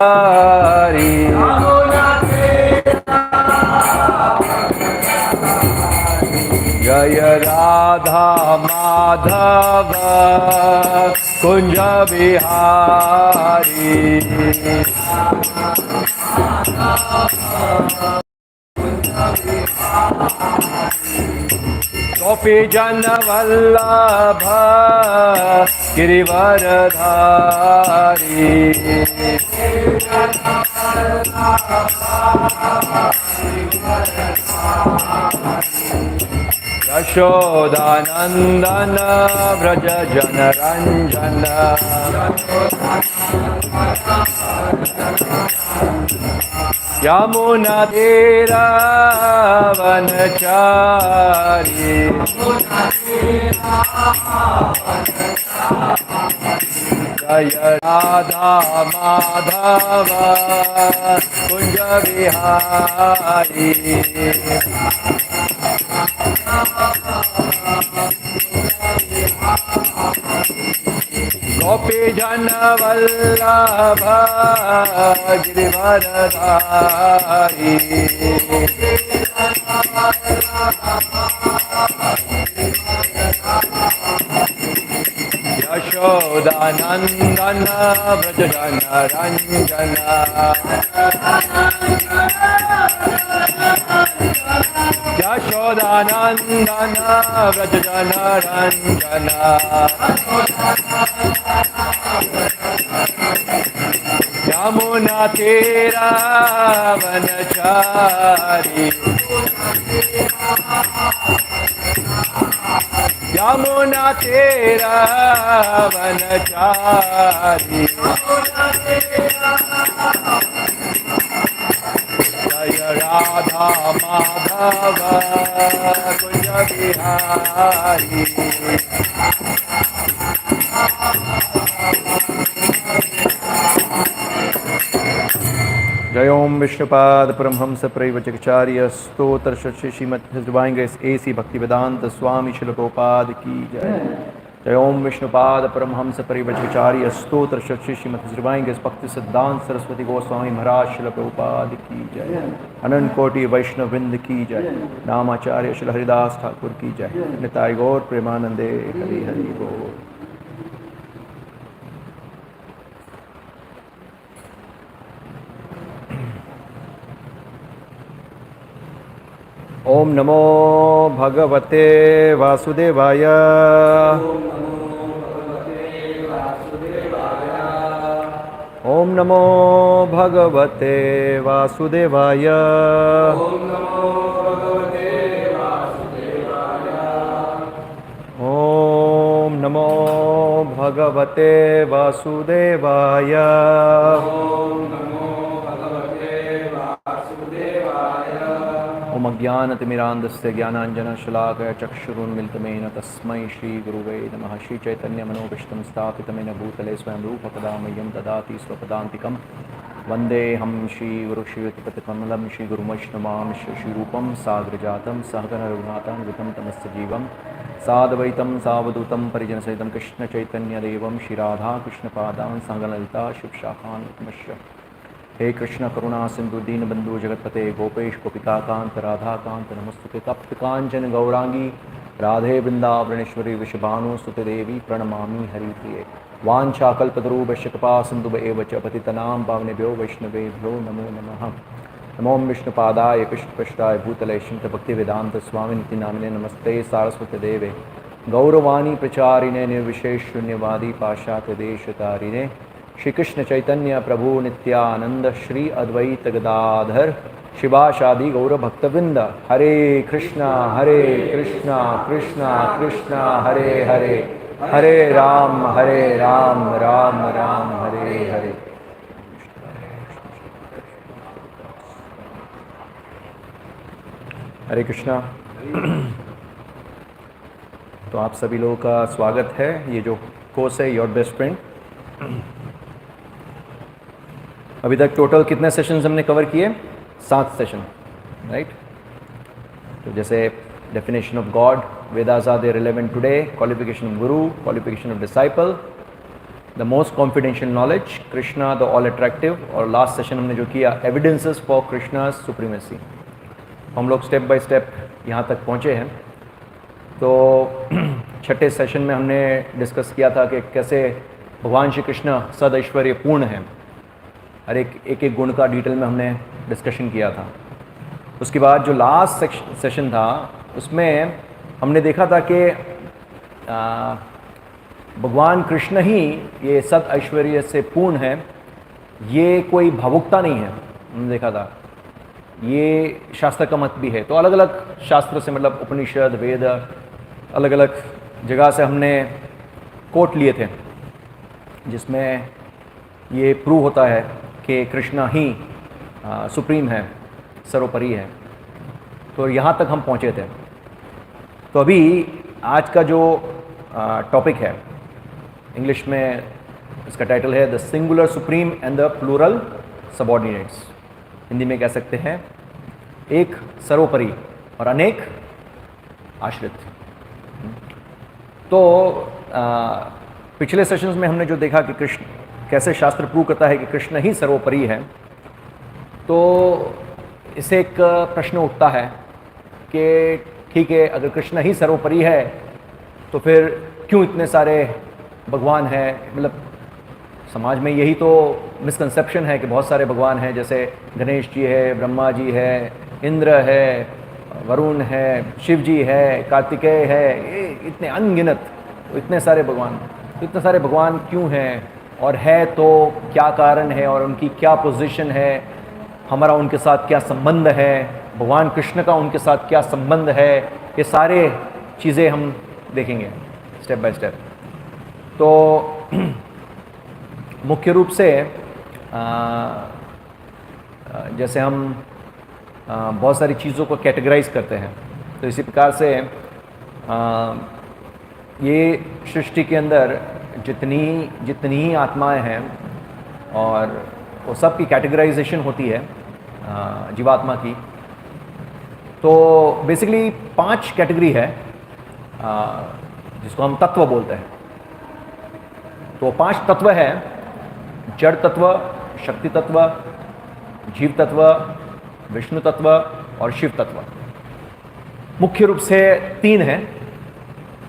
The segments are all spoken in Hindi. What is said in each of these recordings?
हरि जय राधा माधव कुंज बिहारी गोपी जन वल्लभ गिरिवरधारी यशोदानंदन व्रज जनरंजन यमुना तीरावनचारी जय राधा माधव कुंज बिहारी गोपी जन वल्लभ गिरिवरधारी यशोदानंदन व्रज जनरंजन यशोदानंदन व्रज जनरंजन यमुना तीरावनचारी यमुना तीरावनचारी जय राधा माधव कुंज बिहारी जय ओम विष्णुपाद परमहंस परिव्राजकाचार्य स्तोत्र श्रीमद डिवाइन एसी भक्तिवेदांत स्वामी श्रील प्रभुपाद की जय। जय ओम विष्णुपाद परमहंस परिव्राजकाचार्य स्तोत्र श्रीमद डिवाइन भक्ति सिद्धांत सरस्वती गोस्वामी महाराज श्रील प्रभुपाद की जय। अनंत कोटि वैष्णववृंद की जय। नामाचार्य श्री हरिदास ठाकुर की जय। निताय गौर प्रेमानंदे हरि हरि बोल। ओम नमो भगवते वासुदेवाय। ओम नमो भगवते वासुदेवाय। ओम नमो भगवते वासुदेवाय। ओम अज्ञानतिमिरान्धस्य ज्ञानाञ्जनशलाकया चक्षुरुन्मिलितमेन तस्मै श्रीगुरुवे नमः। श्रीचैतन्यमनोभीष्टं स्थापितमेन भूतले स्वयं रूपकदा मह्यं ददाति स्वपदान्तिकं वन्देऽहं श्रीगुरुश्रीयुतपतिकमलं श्रीगुरुवैष्णवां श्रीरूपं साग्रजातं सहगण रघुनाथान्वितं तमस्य जीवं साद्वैतं सावधूतं परिजनसहितं कृष्णचैतन्यदेवं श्रीराधाकृष्णपादान् सहगणललिता शिवशाखान् नमस्य। हे कृष्ण करुणा सिंधु दीनबंधु जगतपते गोपेश गोपिकाकांत राधाकांत नमस्तुते। तप्त कांचन गौरांगी राधे वृंदावनेश्वरी वृषभानुसुते देवी प्रणमामि हरिप्रिये। वाञ्छाकल्पतरुभ्यश्च कृपा सिन्धुभ्येव च पतितनां पावनेभ्यो वैष्णवेभ्यो नमो नमः। नमो विष्णुपादाय कृष्णपृष्ठाय भूतले श्रीमद्भक्तिवेदान्त स्वामिनिति नामिने नमस्ते सारस्वती देवे गौरवाणी प्रचारिणे निर्विशेष शून्यवादी पाश्चात्य देशतारिणे। श्री कृष्ण चैतन्य प्रभु नित्यानंद श्री अद्वैत गदाधर शिवाशादि गौर भक्तवृंद। हरे कृष्णा कृष्णा कृष्णा हरे हरे, हरे राम राम राम हरे हरे। हरे कृष्णा। तो आप सभी लोगों का स्वागत है। ये जो कोर्स है योर बेस्ट फ्रेंड, अभी तक टोटल कितने सेशंस हमने कवर किए? 7 सेशन, राइट। तो जैसे definition of god, Vedas are they relevant today, qualification of guru, qualification of disciple, the most confidential knowledge, Krishna the all attractive, और लास्ट सेशन हमने जो किया एविडेंसेस फॉर कृष्णा सुप्रीमेसी। हम लोग स्टेप बाय स्टेप यहाँ तक पहुँचे हैं। तो छठे सेशन में हमने डिस्कस किया था कि कैसे भगवान श्री कृष्ण सद ऐश्वर्य पूर्ण हैं। हर एक गुण का डिटेल में हमने डिस्कशन किया था। उसके बाद जो लास्ट सेशन था उसमें हमने देखा था कि भगवान कृष्ण ही ये सद ऐश्वर्य से पूर्ण है, ये कोई भावुकता नहीं है। हमने देखा था ये शास्त्र का मत भी है। तो अलग अलग शास्त्र से, मतलब उपनिषद, वेद, अलग अलग जगह से हमने कोट लिए थे जिसमें ये प्रूव होता है कि कृष्णा ही सुप्रीम है, सर्वोपरि है। तो यहाँ तक हम पहुँचे थे। तो अभी आज का जो टॉपिक है, इंग्लिश में इसका टाइटल है the singular supreme and the plural subordinates. Hindi में कह सकते हैं एक सर्वोपरि और अनेक आश्रित। तो पिछले सेशंस में हमने जो देखा कि कृष्ण कैसे शास्त्र प्रूव करता है कि कृष्ण ही सर्वोपरि है, तो इससे एक प्रश्न उठता है कि ठीक है, अगर कृष्ण ही सर्वोपरि है तो फिर क्यों इतने सारे भगवान हैं। मतलब समाज में यही तो मिसकंसेप्शन है कि बहुत सारे भगवान हैं, जैसे गणेश जी है, ब्रह्मा जी है, इंद्र है, वरुण है, शिव जी है, कार्तिकेय है, ये इतने अनगिनत, इतने सारे भगवान। तो इतने सारे भगवान क्यों हैं, और है तो क्या कारण है, और उनकी क्या पोजीशन है, हमारा उनके साथ क्या संबंध है, भगवान कृष्ण का उनके साथ क्या संबंध है, ये सारे चीज़ें हम देखेंगे स्टेप बाय स्टेप। तो मुख्य रूप से जैसे हम बहुत सारी चीज़ों को कैटेगराइज करते हैं, तो इसी प्रकार से ये सृष्टि के अंदर जितनी ही आत्माएं हैं, और वो सब की कैटेगराइजेशन होती है जीवात्मा की। तो बेसिकली 5 कैटेगरी है जिसको हम तत्व बोलते हैं। तो 5 तत्व है: जड़ तत्व, शक्ति तत्व, जीव तत्व, विष्णु तत्व और शिव तत्व। मुख्य रूप से 3 हैं: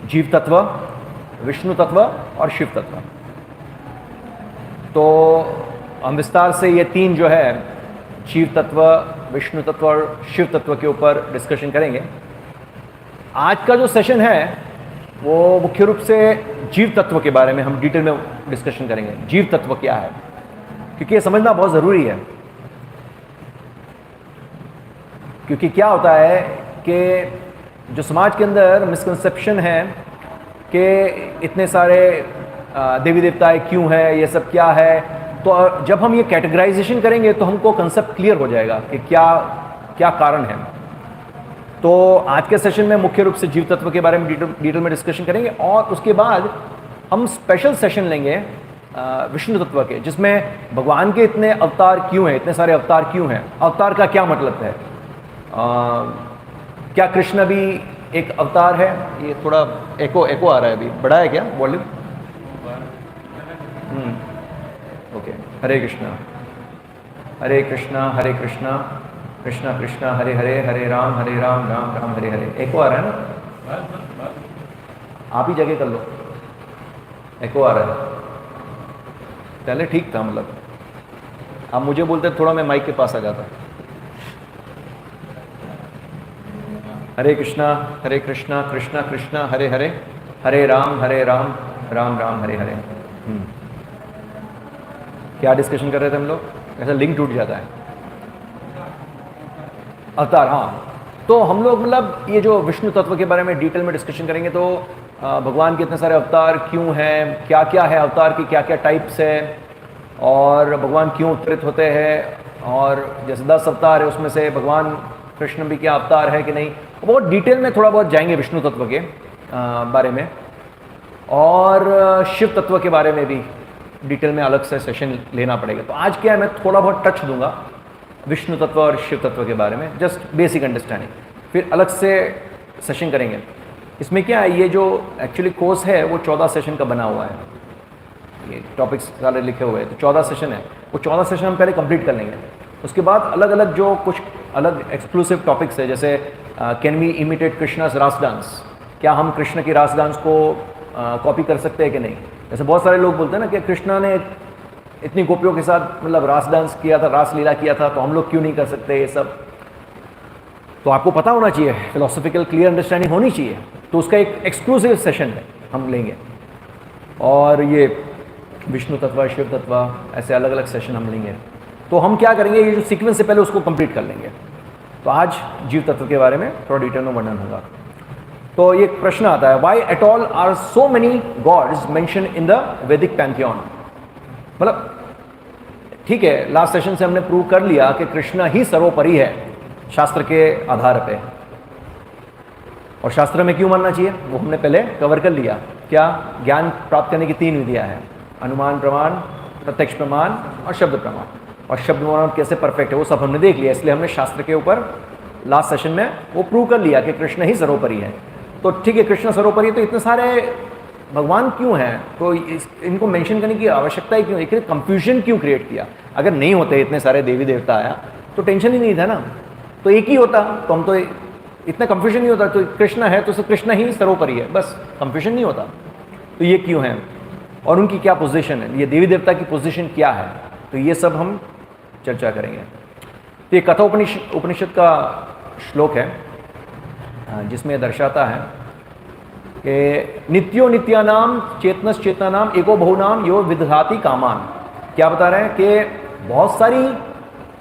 जीव तत्व, विष्णु तत्व और शिव तत्व। तो हम विस्तार से ये 3 जो है, जीव तत्व, विष्णु तत्व और शिव तत्व के ऊपर डिस्कशन करेंगे। आज का जो सेशन है वो मुख्य रूप से जीव तत्व के बारे में हम डिटेल में डिस्कशन करेंगे। जीव तत्व क्या है, क्योंकि ये समझना बहुत ज़रूरी है। क्योंकि क्या होता है कि जो समाज के अंदर मिसकंसेप्शन है कि इतने सारे देवी देवताएं क्यों है, ये सब क्या है, तो जब हम ये कैटेगराइजेशन करेंगे तो हमको कंसेप्ट क्लियर हो जाएगा कि क्या क्या कारण है। तो आज के सेशन में मुख्य रूप से जीव तत्व के बारे में डिटेल में डिस्कशन करेंगे, और उसके बाद हम स्पेशल सेशन लेंगे विष्णु तत्व के, जिसमें भगवान के इतने अवतार क्यों हैं, इतने सारे अवतार क्यों हैं, अवतार का क्या मतलब है, क्या कृष्ण भी एक अवतार है। ये थोड़ा एको आ रहा है, अभी बड़ा है क्या वॉल्यूम? ओके। हरे कृष्णा हरे कृष्णा हरे कृष्णा कृष्णा कृष्णा हरे हरे, हरे राम राम राम हरे हरे। एको आ रहा है ना? आप ही जगह कर लो, एको आ रहा है। पहले ठीक था, मतलब आप मुझे बोलते थोड़ा मैं माइक के पास आ जाता। हरे कृष्णा कृष्णा कृष्णा हरे हरे, हरे राम राम राम हरे हरे। क्या डिस्कशन कर रहे थे हम लोग? ऐसा लिंक टूट जाता है। अवतार, हाँ। तो हम लोग मतलब ये जो विष्णु तत्व के बारे में डिटेल में डिस्कशन करेंगे। तो भगवान के इतने सारे अवतार क्यों हैं, क्या क्या है अवतार की, क्या क्या टाइप्स है, और भगवान क्यों अवतरित होते हैं, और जैसे 10 अवतार है उसमें से भगवान कृष्ण भी क्या अवतार है कि नहीं, बहुत डिटेल में थोड़ा बहुत जाएंगे विष्णु तत्व के बारे में। और शिव तत्व के बारे में भी डिटेल में अलग से सेशन लेना पड़ेगा। तो आज क्या है, मैं थोड़ा बहुत टच दूंगा विष्णु तत्व और शिव तत्व के बारे में, जस्ट बेसिक अंडरस्टैंडिंग, फिर अलग से सेशन करेंगे। इसमें क्या है, ये जो एक्चुअली कोर्स है वो 14 सेशन का बना हुआ है। ये टॉपिक्स सारे लिखे हुए हैं, तो 14 सेशन है, वो 14 सेशन हम पहले कंप्लीट कर लेंगे। उसके बाद अलग अलग जो कुछ अलग एक्सक्लूसिव टॉपिक्स है, जैसे कैन वी इमिटेट कृष्णास रास डांस, क्या हम कृष्ण की रास डांस को कॉपी कर सकते हैं कि नहीं। जैसे बहुत सारे लोग बोलते हैं ना कि कृष्णा ने इतनी गोपियों के साथ मतलब रास डांस किया था, रास लीला किया था, तो हम लोग क्यों नहीं कर सकते ये सब। तो आपको पता होना चाहिए, फिलोसॉफिकल क्लियर अंडरस्टैंडिंग होनी चाहिए, तो उसका एक एक्सक्लूसिव सेशन है हम लेंगे। और ये विष्णु तत्व, शिव तत्व, ऐसे अलग अलग सेशन हम लेंगे। तो हम क्या करेंगे, ये जो सीक्वेंस से पहले उसको कंप्लीट कर लेंगे। तो आज जीव तत्व के बारे में थोड़ा डिटेल में वर्णन होगा। तो ये प्रश्न आता है, why at all are so many gods mention in the Vedic pantheon. मतलब ठीक है, लास्ट सेशन से हमने प्रूव कर लिया कि कृष्ण ही सर्वोपरि है शास्त्र के आधार पे, और शास्त्र में क्यों मानना चाहिए वो हमने पहले कवर कर लिया। क्या, ज्ञान प्राप्त करने की 3 विधियां हैं, अनुमान प्रमाण, प्रत्यक्ष प्रमाण और शब्द प्रमाण। और शब्द प्रमाण कैसे परफेक्ट है वो सब हमने देख लिया, इसलिए हमने शास्त्र के ऊपर लास्ट सेशन में वो प्रूव कर लिया कि कृष्ण ही सर्वोपरि है। तो ठीक है, कृष्ण सर्वोपरि है, तो इतने सारे भगवान क्यों हैं, तो इनको मेंशन करने की आवश्यकता ही क्यों, एक कंफ्यूजन क्यों क्रिएट किया। अगर नहीं होते इतने सारे देवी देवता आया तो टेंशन ही नहीं था ना, तो एक ही होता, तो हम तो इतना कंफ्यूजन नहीं होता। तो कृष्ण है तो कृष्ण ही सर्वोपरि है, बस कंफ्यूजन नहीं होता। तो ये क्यों है और उनकी क्या पोजीशन है, ये देवी देवता की पोजीशन क्या है, तो ये सब हम चर्चा करेंगे। तो ये कथा उपनिषद का श्लोक है जिसमें दर्शाता है कि नित्यो नित्यानाम चेतनस चेतनानाम एको बहुनाम यो विदधाति कामान। क्या बता रहे हैं कि बहुत सारी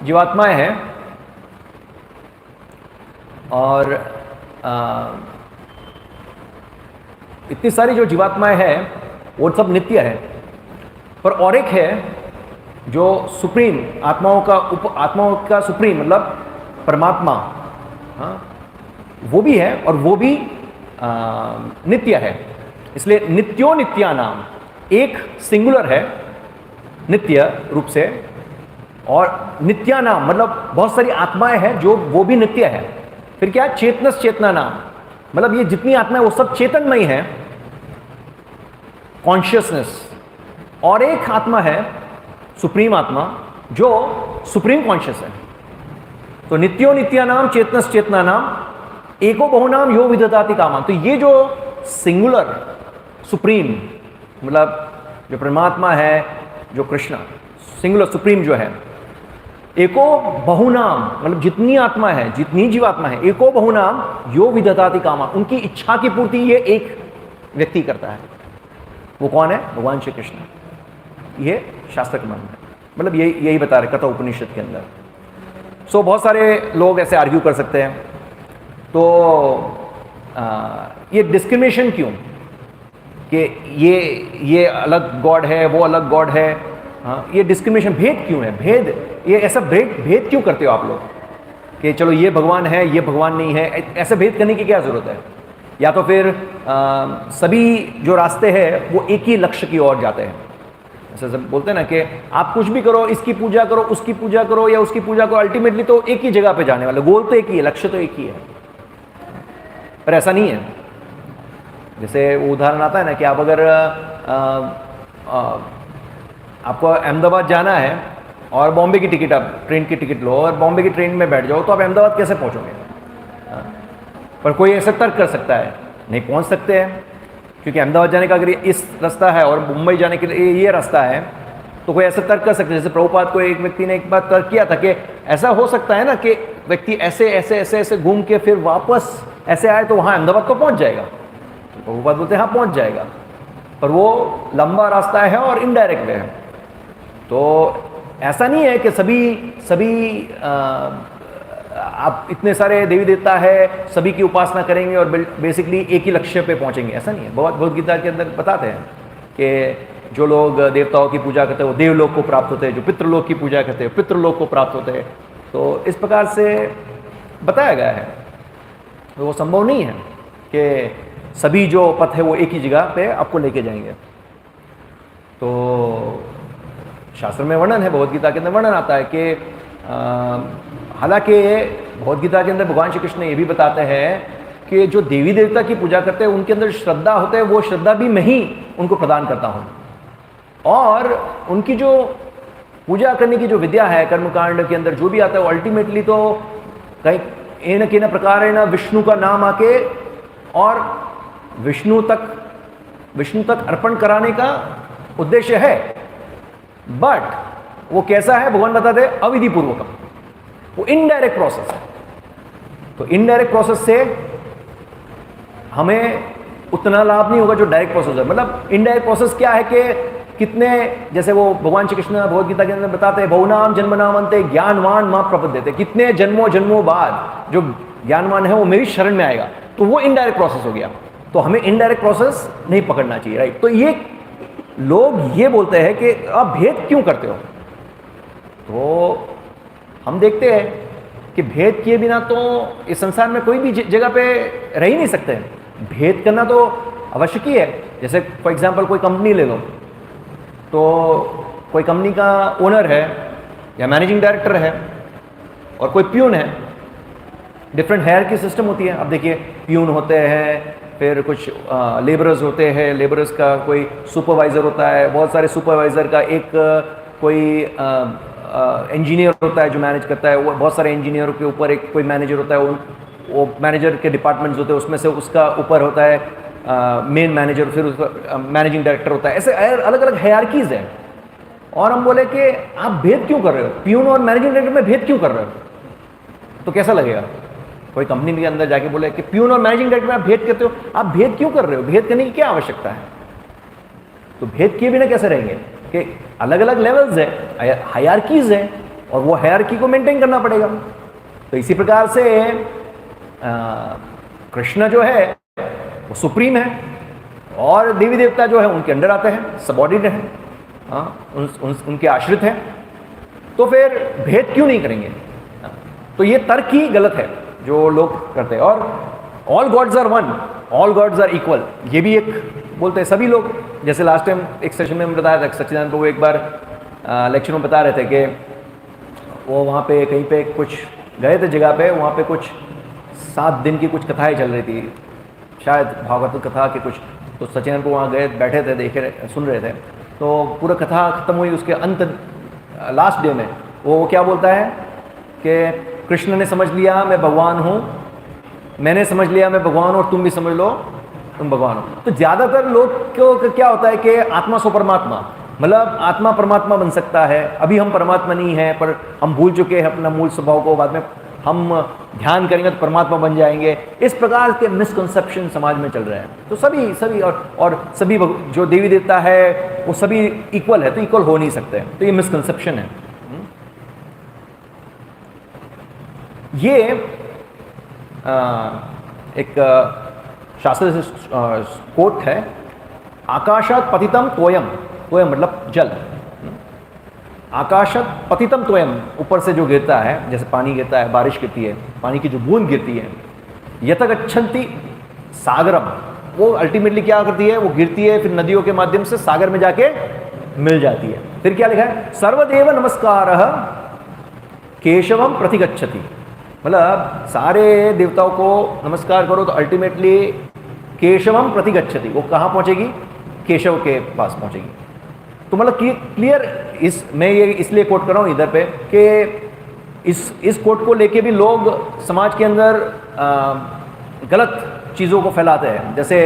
जीवात्माएं हैं और इतनी सारी जो जीवात्माएं हैं वो सब नित्य है, पर और एक है जो सुप्रीम आत्माओं का सुप्रीम मतलब परमात्मा, हाँ, वो भी है और वो भी नित्य है। इसलिए नित्यो नित्यानाम, एक सिंगुलर है नित्य रूप से, और नित्यानाम मतलब बहुत सारी आत्माएं हैं जो वो भी नित्य है। फिर क्या, चेतनस चेतना नाम, मतलब ये जितनी आत्माएं वो सब चेतनमयी है, कॉन्शियसनेस। और एक आत्मा है सुप्रीम आत्मा जो सुप्रीम कॉन्शियस है। तो नित्यो नित्यानाम चेतनस चेतना नाम एको बहुनाम यो विदधाति कामान। तो ये जो सिंगुलर सुप्रीम मतलब जो परमात्मा है, जो कृष्ण सिंगुलर सुप्रीम जो है, एको बहुनाम मतलब जितनी आत्मा है, जितनी जीवात्मा है, एको बहुनाम यो विदधाति कामान, उनकी इच्छा की पूर्ति ये एक व्यक्ति करता है। वो कौन है, भगवान श्री कृष्ण। ये शास्त्र का मानना है, मतलब यही बता रहे कथा उपनिषद के अंदर। सो बहुत सारे लोग ऐसे आर्ग्यू कर सकते हैं, तो ये डिस्क्रिमिनेशन क्यों कि ये अलग गॉड है, वो अलग गॉड है, हाँ, ये डिस्क्रिमिनेशन भेद क्यों है, भेद, ये ऐसा भेद क्यों करते हो आप लोग कि चलो ये भगवान है, ये भगवान नहीं है, ऐसे भेद करने की क्या जरूरत है। या तो फिर सभी जो रास्ते हैं वो एक ही लक्ष्य की ओर जाते हैं। ऐसे सब बोलते हैं ना कि आप कुछ भी करो, इसकी पूजा करो, उसकी पूजा करो या उसकी पूजा करो, अल्टीमेटली तो एक ही जगह पे जाने वाले, गोल तो एक ही है, लक्ष्य तो एक ही है। पर ऐसा नहीं है। जैसे वो उदाहरण आता है ना कि आप अगर आपको अहमदाबाद जाना है और बॉम्बे की टिकट, आप ट्रेन की टिकट लो और बॉम्बे की ट्रेन में बैठ जाओ, तो आप अहमदाबाद कैसे पहुंचोगे। पर कोई ऐसा तर्क कर सकता है, नहीं पहुंच सकते हैं, क्योंकि अहमदाबाद जाने का अगर इस रास्ता है और मुंबई जाने के लिए ये रास्ता है, तो कोई ऐसा तर्क कर सकते हैं। जैसे प्रभुपाद को एक व्यक्ति ने एक बार तर्क किया था कि ऐसा हो सकता है ना कि व्यक्ति ऐसे ऐसे ऐसे ऐसे घूम के फिर वापस ऐसे आए तो वहाँ अहमदाबाद को पहुँच जाएगा। तो प्रभुपाद बोलते हैं हाँ पहुँच जाएगा, पर वो लंबा रास्ता है और इनडायरेक्ट वे है। तो ऐसा नहीं है कि सभी आप इतने सारे देवी देवता है, सभी की उपासना करेंगे और बेसिकली एक ही लक्ष्य पे पहुंचेंगे, ऐसा नहीं है। भगवद गीता के अंदर बताते हैं कि जो लोग देवताओं की पूजा करते हैं वो देवलोक को प्राप्त होते हैं, जो पितृलोक की पूजा करते हैं पितृलोक को प्राप्त होते हैं। तो इस प्रकार से बताया गया है। तो वो संभव नहीं है कि सभी जो पथ है वो एक ही जगह पे आपको लेके जाएंगे। तो शास्त्र में वर्णन है, भगवद गीता के अंदर वर्णन आता है कि हालांकि भगवद गीता के अंदर भगवान श्री कृष्ण ये भी बताते हैं कि जो देवी देवता की पूजा करते हैं उनके अंदर श्रद्धा होते हैं, वो श्रद्धा भी मैं ही उनको प्रदान करता हूँ। और उनकी जो पूजा करने की जो विद्या है कर्मकांड के अंदर जो भी आता है वो अल्टीमेटली तो कहीं न किन प्रकार है ना विष्णु का नाम आके और विष्णु तक अर्पण कराने का उद्देश्य है। बट वो कैसा है भगवान बताते हैं, अविधि पूर्वकम, वो इनडायरेक्ट प्रोसेस है। तो इनडायरेक्ट प्रोसेस से हमें उतना लाभ नहीं होगा जो डायरेक्ट प्रोसेस है। मतलब इनडायरेक्ट प्रोसेस क्या है कि कितने, जैसे वो भगवान श्री कृष्ण भगवद गीता के अंदर बताते हैं, बहुनाम जन्मनाम अंते ज्ञानवान मां प्रपद्यते, कितने जन्मों बाद जो ज्ञानवान है वो मेरी शरण में आएगा। तो वो इनडायरेक्ट प्रोसेस हो गया। तो हमें इनडायरेक्ट प्रोसेस नहीं पकड़ना चाहिए, राइट। तो ये लोग ये बोलते हैं कि आप भेद क्यों करते हो। तो हम देखते हैं कि भेद किए बिना तो इस संसार में कोई भी जगह पे रह ही नहीं सकते हैं। भेद करना तो आवश्यक ही है। जैसे फॉर एग्जांपल कोई कंपनी ले लो, तो कोई कंपनी का ओनर है या मैनेजिंग डायरेक्टर है और कोई प्यून है, डिफरेंट हायरार्की सिस्टम होती है। अब देखिए प्यून होते हैं, फिर कुछ लेबरर्स होते हैं, लेबरर्स का कोई सुपरवाइज़र होता है, बहुत सारे सुपरवाइज़र का एक कोई इंजीनियर होता है जो मैनेज करता है, वो बहुत सारे इंजीनियरों के ऊपर एक कोई मैनेजर होता है, वो मैनेजर के डिपार्टमेंट्स होते हैं, उसमें से उसका ऊपर होता है मेन मैनेजर, फिर उसका मैनेजिंग डायरेक्टर होता है। ऐसे अलग अलग हायरार्कीज़ हैं। और हम बोले कि आप भेद क्यों कर रहे हो, प्यून और मैनेजिंग डायरेक्टर में भेद क्यों कर रहे हो, तो कैसा लगेगा। कोई कंपनी के अंदर जाके बोले कि प्यून और मैनेजिंग डायरेक्टर में आप भेद करते हो, आप भेद क्यों कर रहे हो, भेद करने की क्या आवश्यकता है। तो भेद किए बिना कैसे रहेंगे कि अलग अलग लेवल्स है, हायरार्कीज है, और वो हायरार्की को मेंटेन करना पड़ेगा। तो इसी प्रकार से कृष्ण जो है वो सुप्रीम है और देवी देवता जो है उनके अंडर आते हैं, सबऑर्डिनेट है, उनके आश्रित हैं। तो फिर भेद क्यों नहीं करेंगे। तो ये तर्क ही गलत है जो लोग करते हैं। और all gods are one, all gods are equal, ये भी एक बोलते हैं सभी लोग। जैसे लास्ट टाइम एक सेशन में बताया था, सच्चिदानंद प्रभु एक बार लेक्चर में बता रहे थे कि वो वहाँ पे कहीं पे कुछ गए थे जगह पे, वहाँ पे कुछ 7 दिन की कुछ कथाएं चल रही थी, शायद भागवत कथा के कुछ। तो सच्चिदानंद प्रभु वहाँ गए, बैठे थे, देखे, सुन रहे थे। तो पूरा कथा खत्म हुई, उसके अंत लास्ट डे में वो क्या बोलता है कि कृष्ण ने समझ लिया मैं भगवान हूँ, मैंने समझ लिया मैं भगवान हूँ, और तुम भी समझ लो तुम भगवान हो। तो ज़्यादातर लोग को क्या होता है कि आत्मा सो परमात्मा, मतलब आत्मा परमात्मा बन सकता है। अभी हम परमात्मा नहीं है, पर हम भूल चुके हैं अपना मूल स्वभाव को, बाद में हम ध्यान करेंगे तो परमात्मा बन जाएंगे। इस प्रकार के मिसकंसेप्शन समाज में चल रहे हैं। तो सभी और सभी जो देवी देवता है वो सभी इक्वल है, तो इक्वल हो नहीं सकते। तो ये मिसकंसेप्शन है। ये एक शास्त्र से कोट है, आकाशात पतितम तोयम, तोयम मतलब जल, आकाशात पतितम तोयम, ऊपर से जो गिरता है, जैसे पानी गिरता है, बारिश गिरती है, पानी की जो बूंद गिरती है, यतगच्छन्ति सागरम, वो अल्टीमेटली क्या करती है, वो गिरती है, फिर नदियों के माध्यम से सागर में जाके मिल जाती है। फिर क्या लिखा है, सर्वदेव नमस्कारः केशवम प्रतिगच्छति, मतलब सारे देवताओं को नमस्कार करो तो अल्टीमेटली केशवम प्रतिगच्छति, वो कहाँ पहुँचेगी, केशव के पास पहुँचेगी। तो मतलब क्लियर, मैं ये इसलिए कोट कर रहा हूँ इधर पे कि इस कोट को लेके भी लोग समाज के अंदर गलत चीज़ों को फैलाते हैं। जैसे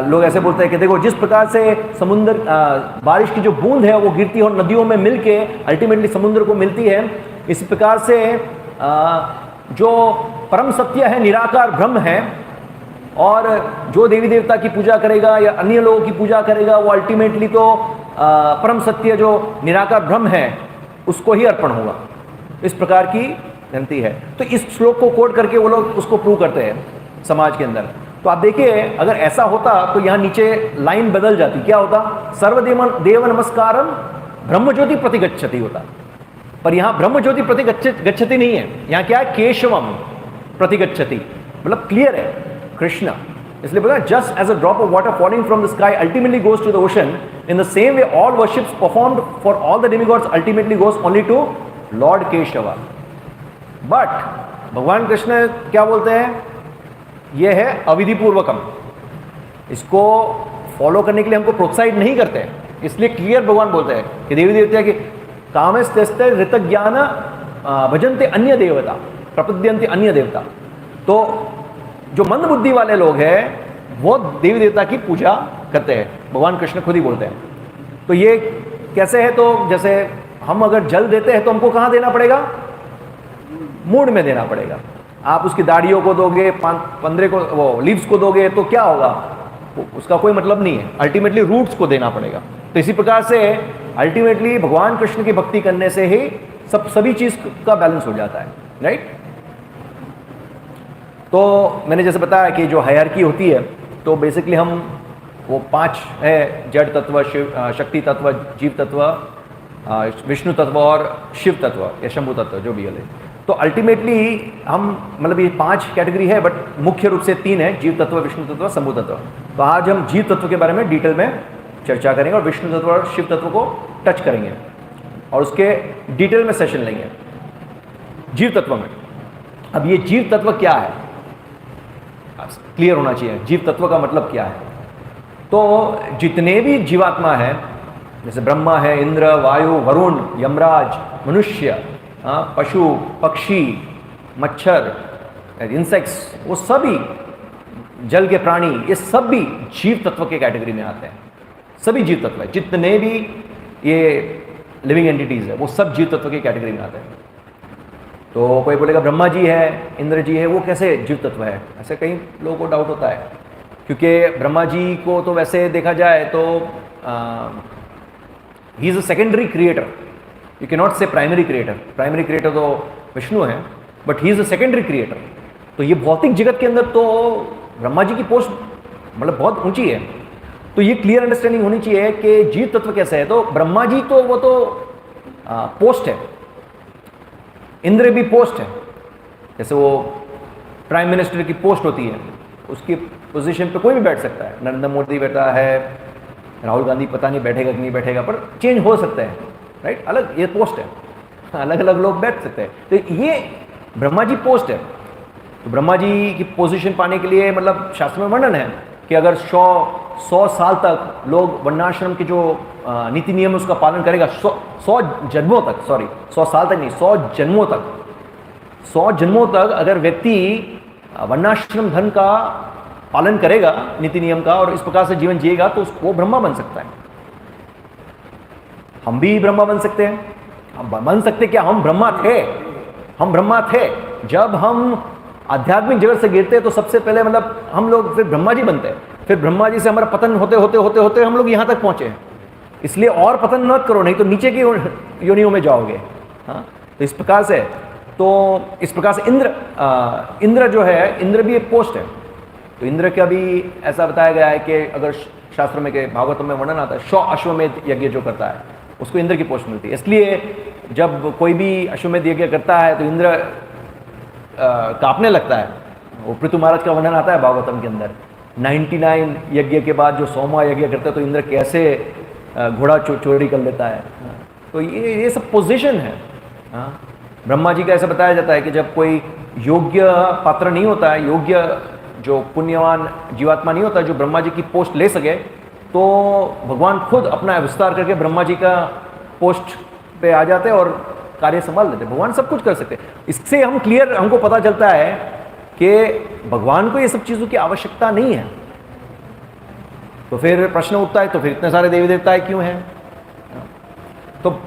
लोग ऐसे बोलते हैं कि देखो जिस प्रकार से समुद्र बारिश की जो बूंद है वो गिरती है और नदियों में मिल के अल्टीमेटली समुद्र को मिलती है, इस प्रकार से जो परम सत्य है, निराकार ब्रह्म है, और जो देवी देवता की पूजा करेगा या अन्य लोगों की पूजा करेगा वो अल्टीमेटली तो परम सत्य जो निराकार ब्रह्म है उसको ही अर्पण होगा। इस प्रकार की गलती है। तो इस श्लोक को कोट करके वो लोग उसको प्रूव करते हैं समाज के अंदर। तो आप देखिए अगर ऐसा होता तो यहाँ नीचे लाइन बदल जाती, क्या होता, सर्वदेव नमस्कारम ब्रह्म ज्योति प्रतिगच्छति होता, पर यहाँ ब्रह्म ज्योति प्रतिगच्छति नहीं है, यहाँ क्या है, केशवम प्रतिगच्छति, मतलब क्लियर है कृष्ण। इसलिए बोला just as a drop of water falling from the sky ultimately goes to the ocean, in the same way all worships performed for all the demigods ultimately goes only to lord Keshav. But भगवान कृष्ण क्या बोलते हैं, यह है अविधि पूर्वकम, इसको फॉलो करने के लिए हमको प्रोत्साहित नहीं करते हैं। इसलिए क्लियर भगवान बोलते हैं कि देवी देवता के कामस्ते ऋत ज्ञान भजनते अन्य देवता प्रपद्यंते अन्य देवता। तो जो मंद बुद्धि वाले लोग हैं वो देवी देवता की पूजा करते हैं, भगवान कृष्ण खुद ही बोलते हैं। तो ये कैसे है, तो जैसे हम अगर जल देते हैं तो हमको कहाँ देना पड़ेगा, मूड में देना पड़ेगा। आप उसकी दाढ़ियों को दोगे, 15 को वो लीव्स को दोगे तो क्या होगा, उसका कोई मतलब नहीं है। अल्टीमेटली रूट्स को देना पड़ेगा। तो इसी प्रकार से अल्टीमेटली भगवान कृष्ण की भक्ति करने से ही सभी चीज का बैलेंस हो जाता है, राइट। तो मैंने जैसे बताया कि जो हायरार्की होती है, तो बेसिकली हम वो 5 है, जड़ तत्व, शिव शक्ति तत्व, जीव तत्व, विष्णु तत्व और शिव तत्व या शंभु तत्व, जो भी है। तो अल्टीमेटली हम मतलब ये 5 कैटेगरी है, बट मुख्य रूप से 3 है, जीव तत्व, विष्णु तत्व, शंभु तत्व। तो आज हम जीव तत्व के बारे में डिटेल में चर्चा करेंगे और विष्णु तत्व और शिव तत्व को टच करेंगे और उसके डिटेल में सेशन लेंगे जीव तत्व में। अब ये जीव तत्व क्या है, क्लियर होना चाहिए। जीव तत्व का मतलब क्या है, तो जितने भी जीवात्मा है, जैसे ब्रह्मा है, इंद्र, वायु, वरुण, यमराज, मनुष्य, पशु, पक्षी, मच्छर, इंसेक्ट्स, वो सभी जल के प्राणी, ये सब भी जीव तत्व के कैटेगरी में आते हैं। सभी जीव तत्व है, जितने भी ये लिविंग एंटिटीज है वो सब जीव तत्व की कैटेगरी में आते हैं। तो कोई बोलेगा ब्रह्मा जी है, इंद्र जी है, वो कैसे जीव तत्व है, ऐसे कई लोगों को डाउट होता है। क्योंकि ब्रह्मा जी को तो वैसे देखा जाए तो he is a secondary creator, you can not से प्राइमरी क्रिएटर। प्राइमरी क्रिएटर तो विष्णु है, but he is a secondary creator. तो ये भौतिक जगत के अंदर तो ब्रह्मा जी की पोस्ट मतलब बहुत ऊंची है। तो ये क्लियर अंडरस्टैंडिंग होनी चाहिए कि जीव तत्व कैसे है। तो ब्रह्मा जी तो वो तो पोस्ट है, इंद्र भी पोस्ट है। जैसे वो प्राइम मिनिस्टर की पोस्ट होती है, उसकी पोजीशन पे कोई भी बैठ सकता है। नरेंद्र मोदी बैठा है, राहुल गांधी पता नहीं बैठेगा कि नहीं बैठेगा, पर चेंज हो सकता है, राइट। अलग ये पोस्ट है, अलग अलग लोग बैठ सकते हैं। तो ये ब्रह्मा जी पोस्ट है। तो ब्रह्मा जी की पोजीशन पाने के लिए मतलब शास्त्र में वर्णन है कि अगर 100 साल तक लोग वर्णाश्रम के जो नीति नियम उसका पालन करेगा, 100 जन्मों तक, सॉरी 100 साल तक नहीं, 100 जन्मों तक, 100 जन्मों तक अगर व्यक्ति वर्णाश्रम धर्म का पालन करेगा, नीति नियम का, और इस प्रकार से जीवन जिएगा, तो वो ब्रह्मा बन सकता है। हम भी ब्रह्मा बन सकते हैं। हम बन सकते क्या, हम ब्रह्मा थे। हम ब्रह्मा थे। जब हम आध्यात्मिक जगत से गिरते तो सबसे पहले मतलब हम लोग फिर ब्रह्मा जी बनते हैं। फिर ब्रह्मा जी से हमारा पतन होते होते होते होते हम लोग यहाँ तक पहुँचे हैं। इसलिए और पतन मत करो, नहीं तो नीचे की योनियों में जाओगे। हाँ, तो इस प्रकार से इंद्र जो है, इंद्र भी एक पोस्ट है। तो इंद्र का भी ऐसा बताया गया है कि अगर शास्त्र में के भागवतम में वर्णन आता है, 100 अश्वमेध यज्ञ जो करता है उसको इंद्र की पोस्ट मिलती है। इसलिए जब कोई भी अश्वमेध यज्ञ करता है तो इंद्र कांपने लगता है। वो पृथु महाराज का वर्णन आता है भागवतम के अंदर। 99 यज्ञ के बाद जो 100वां यज्ञ करता है तो इंद्र कैसे घोड़ा चोरी कर लेता है। तो ये सब पोजीशन है। ब्रह्मा जी का ऐसा बताया जाता है कि जब कोई योग्य पात्र नहीं होता है, योग्य जो पुण्यवान जीवात्मा नहीं होता जो ब्रह्मा जी की पोस्ट ले सके, तो भगवान खुद अपना विस्तार करके ब्रह्मा जी का पोस्ट पे आ जाते हैं और कार्य संभाल लेते। भगवान सब कुछ कर सकते। इससे हमको पता चलता है कि भगवान को ये सब चीज़ों की आवश्यकता नहीं है। तो फिर प्रश्न उठता है, तो फिर इतने सारे देवी देवताएं क्यों हैं? तो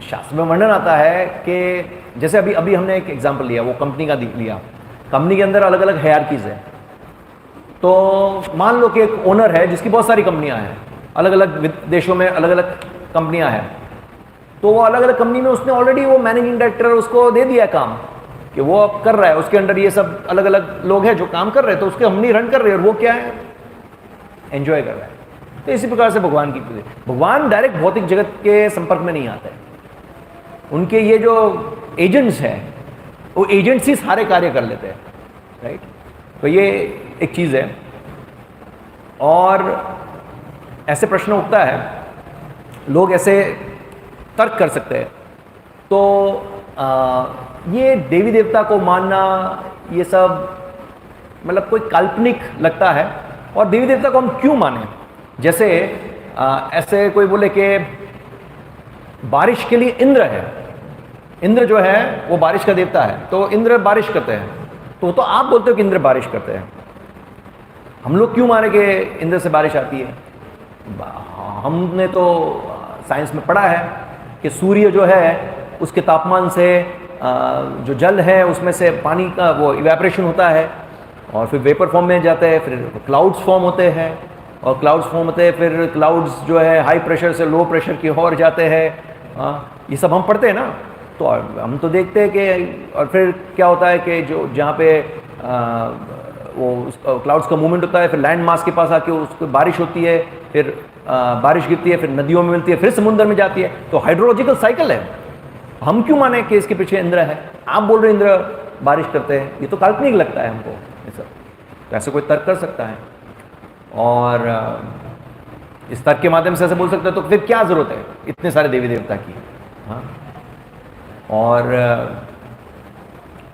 शास्त्र में वर्णन आता है कि जैसे अभी हमने एक एग्जाम्पल लिया, वो कंपनी का लिया। कंपनी के अंदर अलग अलग हायरार्कीज है। तो मान लो कि एक ओनर है जिसकी बहुत सारी कंपनियां हैं, अलग अलग देशों में अलग अलग कंपनियां हैं। तो वो अलग अलग कंपनी में उसने ऑलरेडी वो मैनेजिंग डायरेक्टर उसको दे दिया काम कि वो अब कर रहा है, उसके अंडर ये सब अलग अलग लोग हैं जो काम कर रहे हैं, तो उसके कंपनी रन कर रही है और वो क्या है, एंजॉय कर रहा है। तो इसी प्रकार से भगवान की पूजा, भगवान डायरेक्ट भौतिक जगत के संपर्क में नहीं आते। उनके ये जो एजेंट्स हैं वो एजेंट्स ही सारे कार्य कर लेते हैं, राइट। तो ये एक चीज़ है। और ऐसे प्रश्न उठता है, लोग ऐसे तर्क कर सकते हैं। तो ये देवी देवता को मानना ये सब मतलब कोई काल्पनिक लगता है। और देवी देवता को हम क्यों माने? जैसे ऐसे कोई बोले कि बारिश के लिए इंद्र है, इंद्र जो है वो बारिश का देवता है, तो इंद्र बारिश करते हैं, तो आप बोलते हो कि इंद्र बारिश करते हैं। हम लोग क्यों माने कि इंद्र से बारिश आती है? हमने तो साइंस में पढ़ा है कि सूर्य जो है उसके तापमान से जो जल है उसमें से पानी का वो इवेपोरेशन होता है और फिर वेपर फॉर्म में जाते हैं, फिर क्लाउड्स फॉर्म होते हैं और क्लाउड्स फॉर्म होते हैं, फिर क्लाउड्स जो है हाई प्रेशर से लो प्रेशर की ओर जाते हैं। ये सब हम पढ़ते हैं ना, तो हम तो देखते हैं कि और फिर क्या होता है कि जो जहाँ पे वो क्लाउड्स का मूवमेंट होता है, फिर लैंड मास के पास आके उसको बारिश होती है, फिर बारिश गिरती है, फिर नदियों में मिलती है, फिर समुद्र में जाती है, तो हाइड्रोलॉजिकल साइकिल है। हम क्यों माने कि इसके पीछे इंद्र है? आप बोल रहे इंद्र बारिश करते हैं, ये तो काल्पनिक लगता है हमको ये सब, तो ऐसे कोई तर्क कर सकता है और इस तर्क के माध्यम से ऐसे बोल सकते हैं, तो फिर क्या जरूरत है इतने सारे देवी देवता की? हाँ, और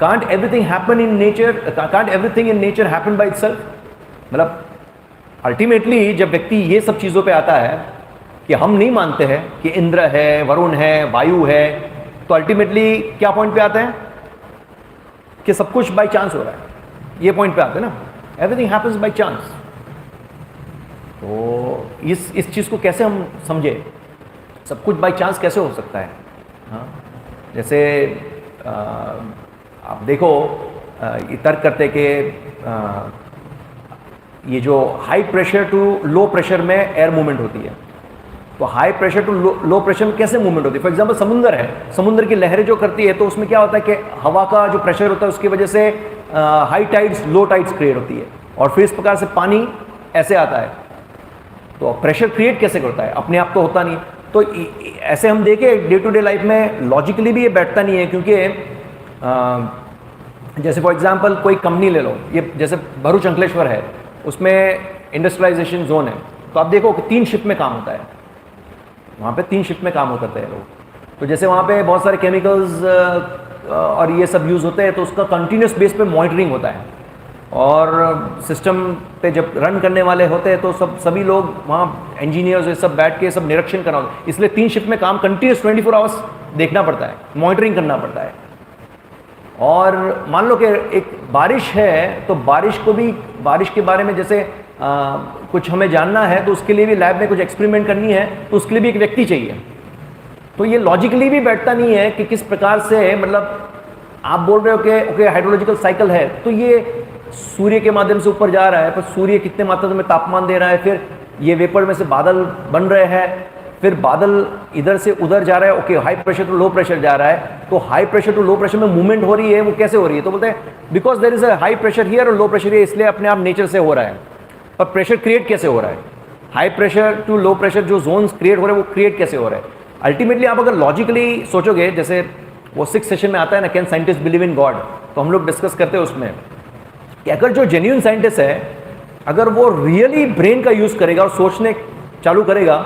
can't everything happen in nature, can't everything in nature happen by itself? मतलब अल्टीमेटली जब व्यक्ति ये सब चीज़ों पे आता है कि हम नहीं मानते हैं कि इंद्र है, वरुण है, वायु है, तो अल्टीमेटली क्या पॉइंट पे आते हैं कि सब कुछ बाय चांस हो रहा है, ये पॉइंट पे आते हैं ना, एवरीथिंग हैपेंस बाय चांस। तो इस चीज़ को कैसे हम समझे, सब कुछ बाय चांस कैसे हो सकता है? हाँ, जैसे आप देखो ये तर्क करते कि ये जो high pressure to low pressure में एयर मूवमेंट होती है, तो high pressure to low pressure में कैसे मूवमेंट होती है? फॉर एग्जांपल समुद्र है, समुद्र की लहरें जो करती है, तो उसमें क्या होता है कि हवा का जो प्रेशर होता है उसकी वजह से हाई टाइड्स लो टाइड्स क्रिएट होती है और फिर इस प्रकार से पानी ऐसे आता है। तो प्रेशर क्रिएट कैसे करता है? अपने आप तो होता नहीं। तो ऐसे हम देखें डे टू डे लाइफ में लॉजिकली भी ये बैठता नहीं है, क्योंकि जैसे फॉर एग्जांपल कोई कंपनी ले लो, ये जैसे भरूच अंकलेश्वर है, उसमें इंडस्ट्रियलाइजेशन जोन है, तो आप देखो कि 3 शिफ्ट में काम होता है, वहाँ पे 3 शिफ्ट में काम होता है लोग। तो जैसे वहाँ पे बहुत सारे केमिकल्स और ये सब यूज़ होते हैं, तो उसका कंटिन्यूस बेस पे मॉनिटरिंग होता है और सिस्टम पे जब रन करने वाले होते हैं तो सभी लोग वहाँ इंजीनियर्स ये सब बैठ के सब निरीक्षण करना होता है। इसलिए 3 शिफ्ट में काम कंटिन्यूस 24 आवर्स देखना पड़ता है, मॉनिटरिंग करना पड़ता है। और मान लो कि एक बारिश है, तो बारिश को भी, बारिश के बारे में जैसे कुछ हमें जानना है, तो उसके लिए भी लैब में कुछ एक्सपेरिमेंट करनी है, तो उसके लिए भी एक व्यक्ति चाहिए। तो ये लॉजिकली भी बैठता नहीं है कि किस प्रकार से, मतलब आप बोल रहे हो कि ओके हाइड्रोलॉजिकल साइकिल है, तो ये सूर्य के माध्यम से ऊपर जा रहा है, पर सूर्य कितने मात्रा में तापमान दे रहा है, फिर ये वेपर में से बादल बन रहे हैं, फिर बादल इधर से उधर जा रहा है, okay high pressure to low pressure जा रहा है, तो high pressure to low pressure में मूवमेंट हो रही है, वो कैसे हो रही है? तो बोलते हैं because there is a high pressure here और लो प्रेशर हियर, इसलिए अपने आप नेचर से हो रहा है। पर प्रेशर क्रिएट कैसे हो रहा है? High pressure to low pressure जो जोन्स क्रिएट हो रहे हैं वो क्रिएट कैसे हो रहा है? अल्टीमेटली आप अगर लॉजिकली सोचोगे, जैसे वो 6th सेशन में आता है ना, can scientist believe in God, तो हम लोग डिस्कस करते हैं उसमें कि अगर जो जेन्युइन साइंटिस्ट है, अगर वो रियली ब्रेन का यूज़ करेगा और सोचने चालू करेगा,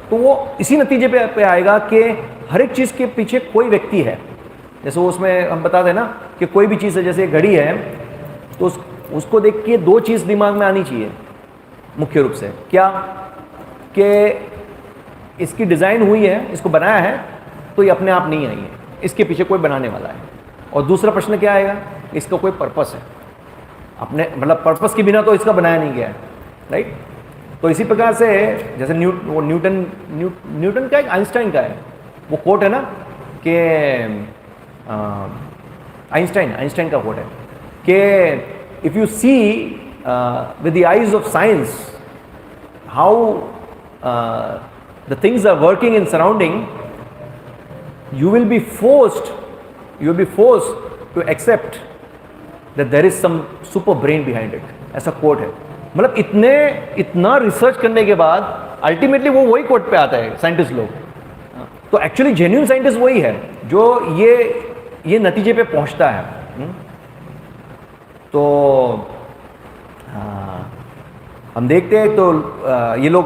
तो वो इसी नतीजे पे आएगा कि हर एक चीज़ के पीछे कोई व्यक्ति है। जैसे वो उसमें हम बता दें ना कि कोई भी चीज़ है, जैसे घड़ी है, तो उसको देख के 2 चीज़ दिमाग में आनी चाहिए मुख्य रूप से। क्या? कि इसकी डिज़ाइन हुई है, इसको बनाया है, तो ये अपने आप नहीं आई है, इसके पीछे कोई बनाने वाला है। और दूसरा प्रश्न क्या आएगा? इसका कोई पर्पस है, अपने मतलब पर्पस के बिना तो इसका बनाया नहीं गया है, राइट? तो इसी प्रकार से जैसे न्यूटन का, एक आइंस्टाइन का है, वो कोट है ना कि आइंस्टाइन का कोट है कि if you see with the eyes of science how the things are working in surrounding, you will be forced to accept that there is some super brain behind it, ऐसा कोट है। मतलब इतना रिसर्च करने के बाद अल्टीमेटली वो वही कोट पे आता है साइंटिस्ट लोग। तो एक्चुअली जेन्युइन साइंटिस्ट वही है जो ये नतीजे पे पहुंचता है। तो हम देखते हैं तो ये लोग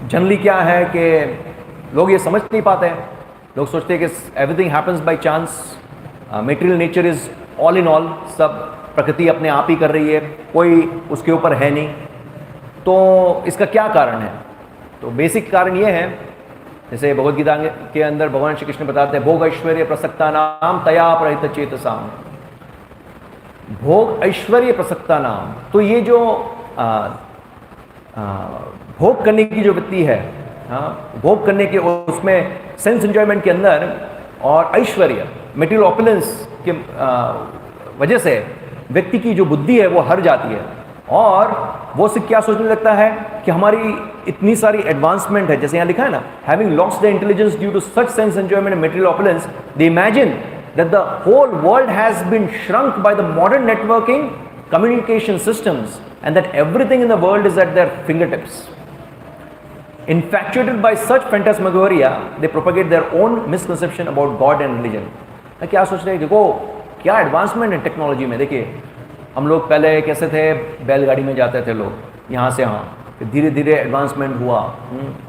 जनरली क्या है कि लोग ये समझ नहीं पाते हैं। लोग सोचते हैं कि everything happens by chance, material nature is all in all, सब प्रकृति अपने आप ही कर रही है, कोई उसके ऊपर है नहीं। तो इसका क्या कारण है? तो बेसिक कारण ये है, जैसे भगवद गीता के अंदर भगवान श्री कृष्ण बताते हैं, भोग ऐश्वर्य प्रसक्ता नाम तया प्रहित चेतसाम। भोग ऐश्वर्य प्रसक्ता नाम, तो ये जो भोग करने की जो वृत्ति है, भोग करने के उसमें सेंस एंजॉयमेंट के अंदर, और ऐश्वर्य मेटीरियल ऑपुलेंस के वजह से व्यक्ति की जो बुद्धि है वो हर जाती है, और वो सिर्फ क्या सोचने लगता है कि हमारी इतनी सारी एडवांसमेंट है, जैसे यहाँ लिखा है ना, having lost the intelligence due to such sense enjoyment and material opulence, they imagine that the whole world has been shrunk by the modern networking communication systems and that everything in the world is at their fingertips. Infatuated by such phantasmagoria, they propagate their own misconception about God and religion. क्या सोच रहे हैं, देखो क्या एडवांसमेंट है टेक्नोलॉजी में। देखिए हम लोग पहले कैसे थे, बैलगाड़ी में जाते थे लोग यहाँ से वहाँ, फिर धीरे धीरे एडवांसमेंट हुआ,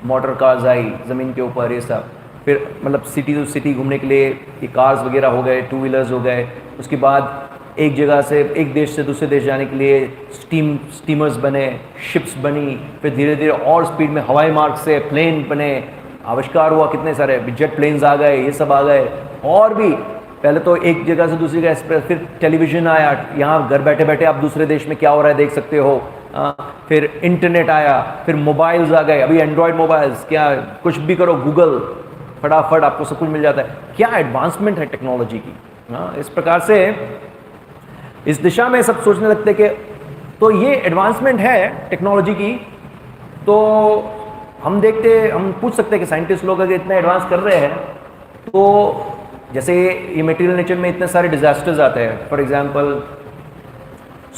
मोटर कार्स आई ज़मीन के ऊपर, ये सब, फिर मतलब सिटी टू सिटी घूमने के लिए ये कार्स वगैरह हो गए, टू व्हीलर्स हो गए, उसके बाद एक जगह से एक देश से दूसरे देश जाने के लिए स्टीमर्स बने, शिप्स बनी, फिर धीरे धीरे और स्पीड में हवाई मार्ग से प्लेन बने, आविष्कार हुआ, कितने सारे जेट प्लेन्स आ गए, ये सब आ गए, और भी पहले तो एक जगह से दूसरी जगह एक्सप्रेस, फिर टेलीविज़न आया, यहाँ घर बैठे बैठे आप दूसरे देश में क्या हो रहा है देख सकते हो, फिर इंटरनेट आया, फिर मोबाइल्स आ गए, अभी एंड्रॉयड मोबाइल्स, क्या कुछ भी करो गूगल, फटाफट आपको सब कुछ मिल जाता है। क्या एडवांसमेंट है टेक्नोलॉजी की। इस प्रकार से इस दिशा में सब सोचने लगते कि तो ये एडवांसमेंट है टेक्नोलॉजी की, तो हम पूछ सकते हैं कि साइंटिस्ट लोग अगर इतना एडवांस कर रहे हैं, तो जैसे ये मटेरियल नेचर में इतने सारे डिजास्टर्स आते हैं, फॉर एग्जांपल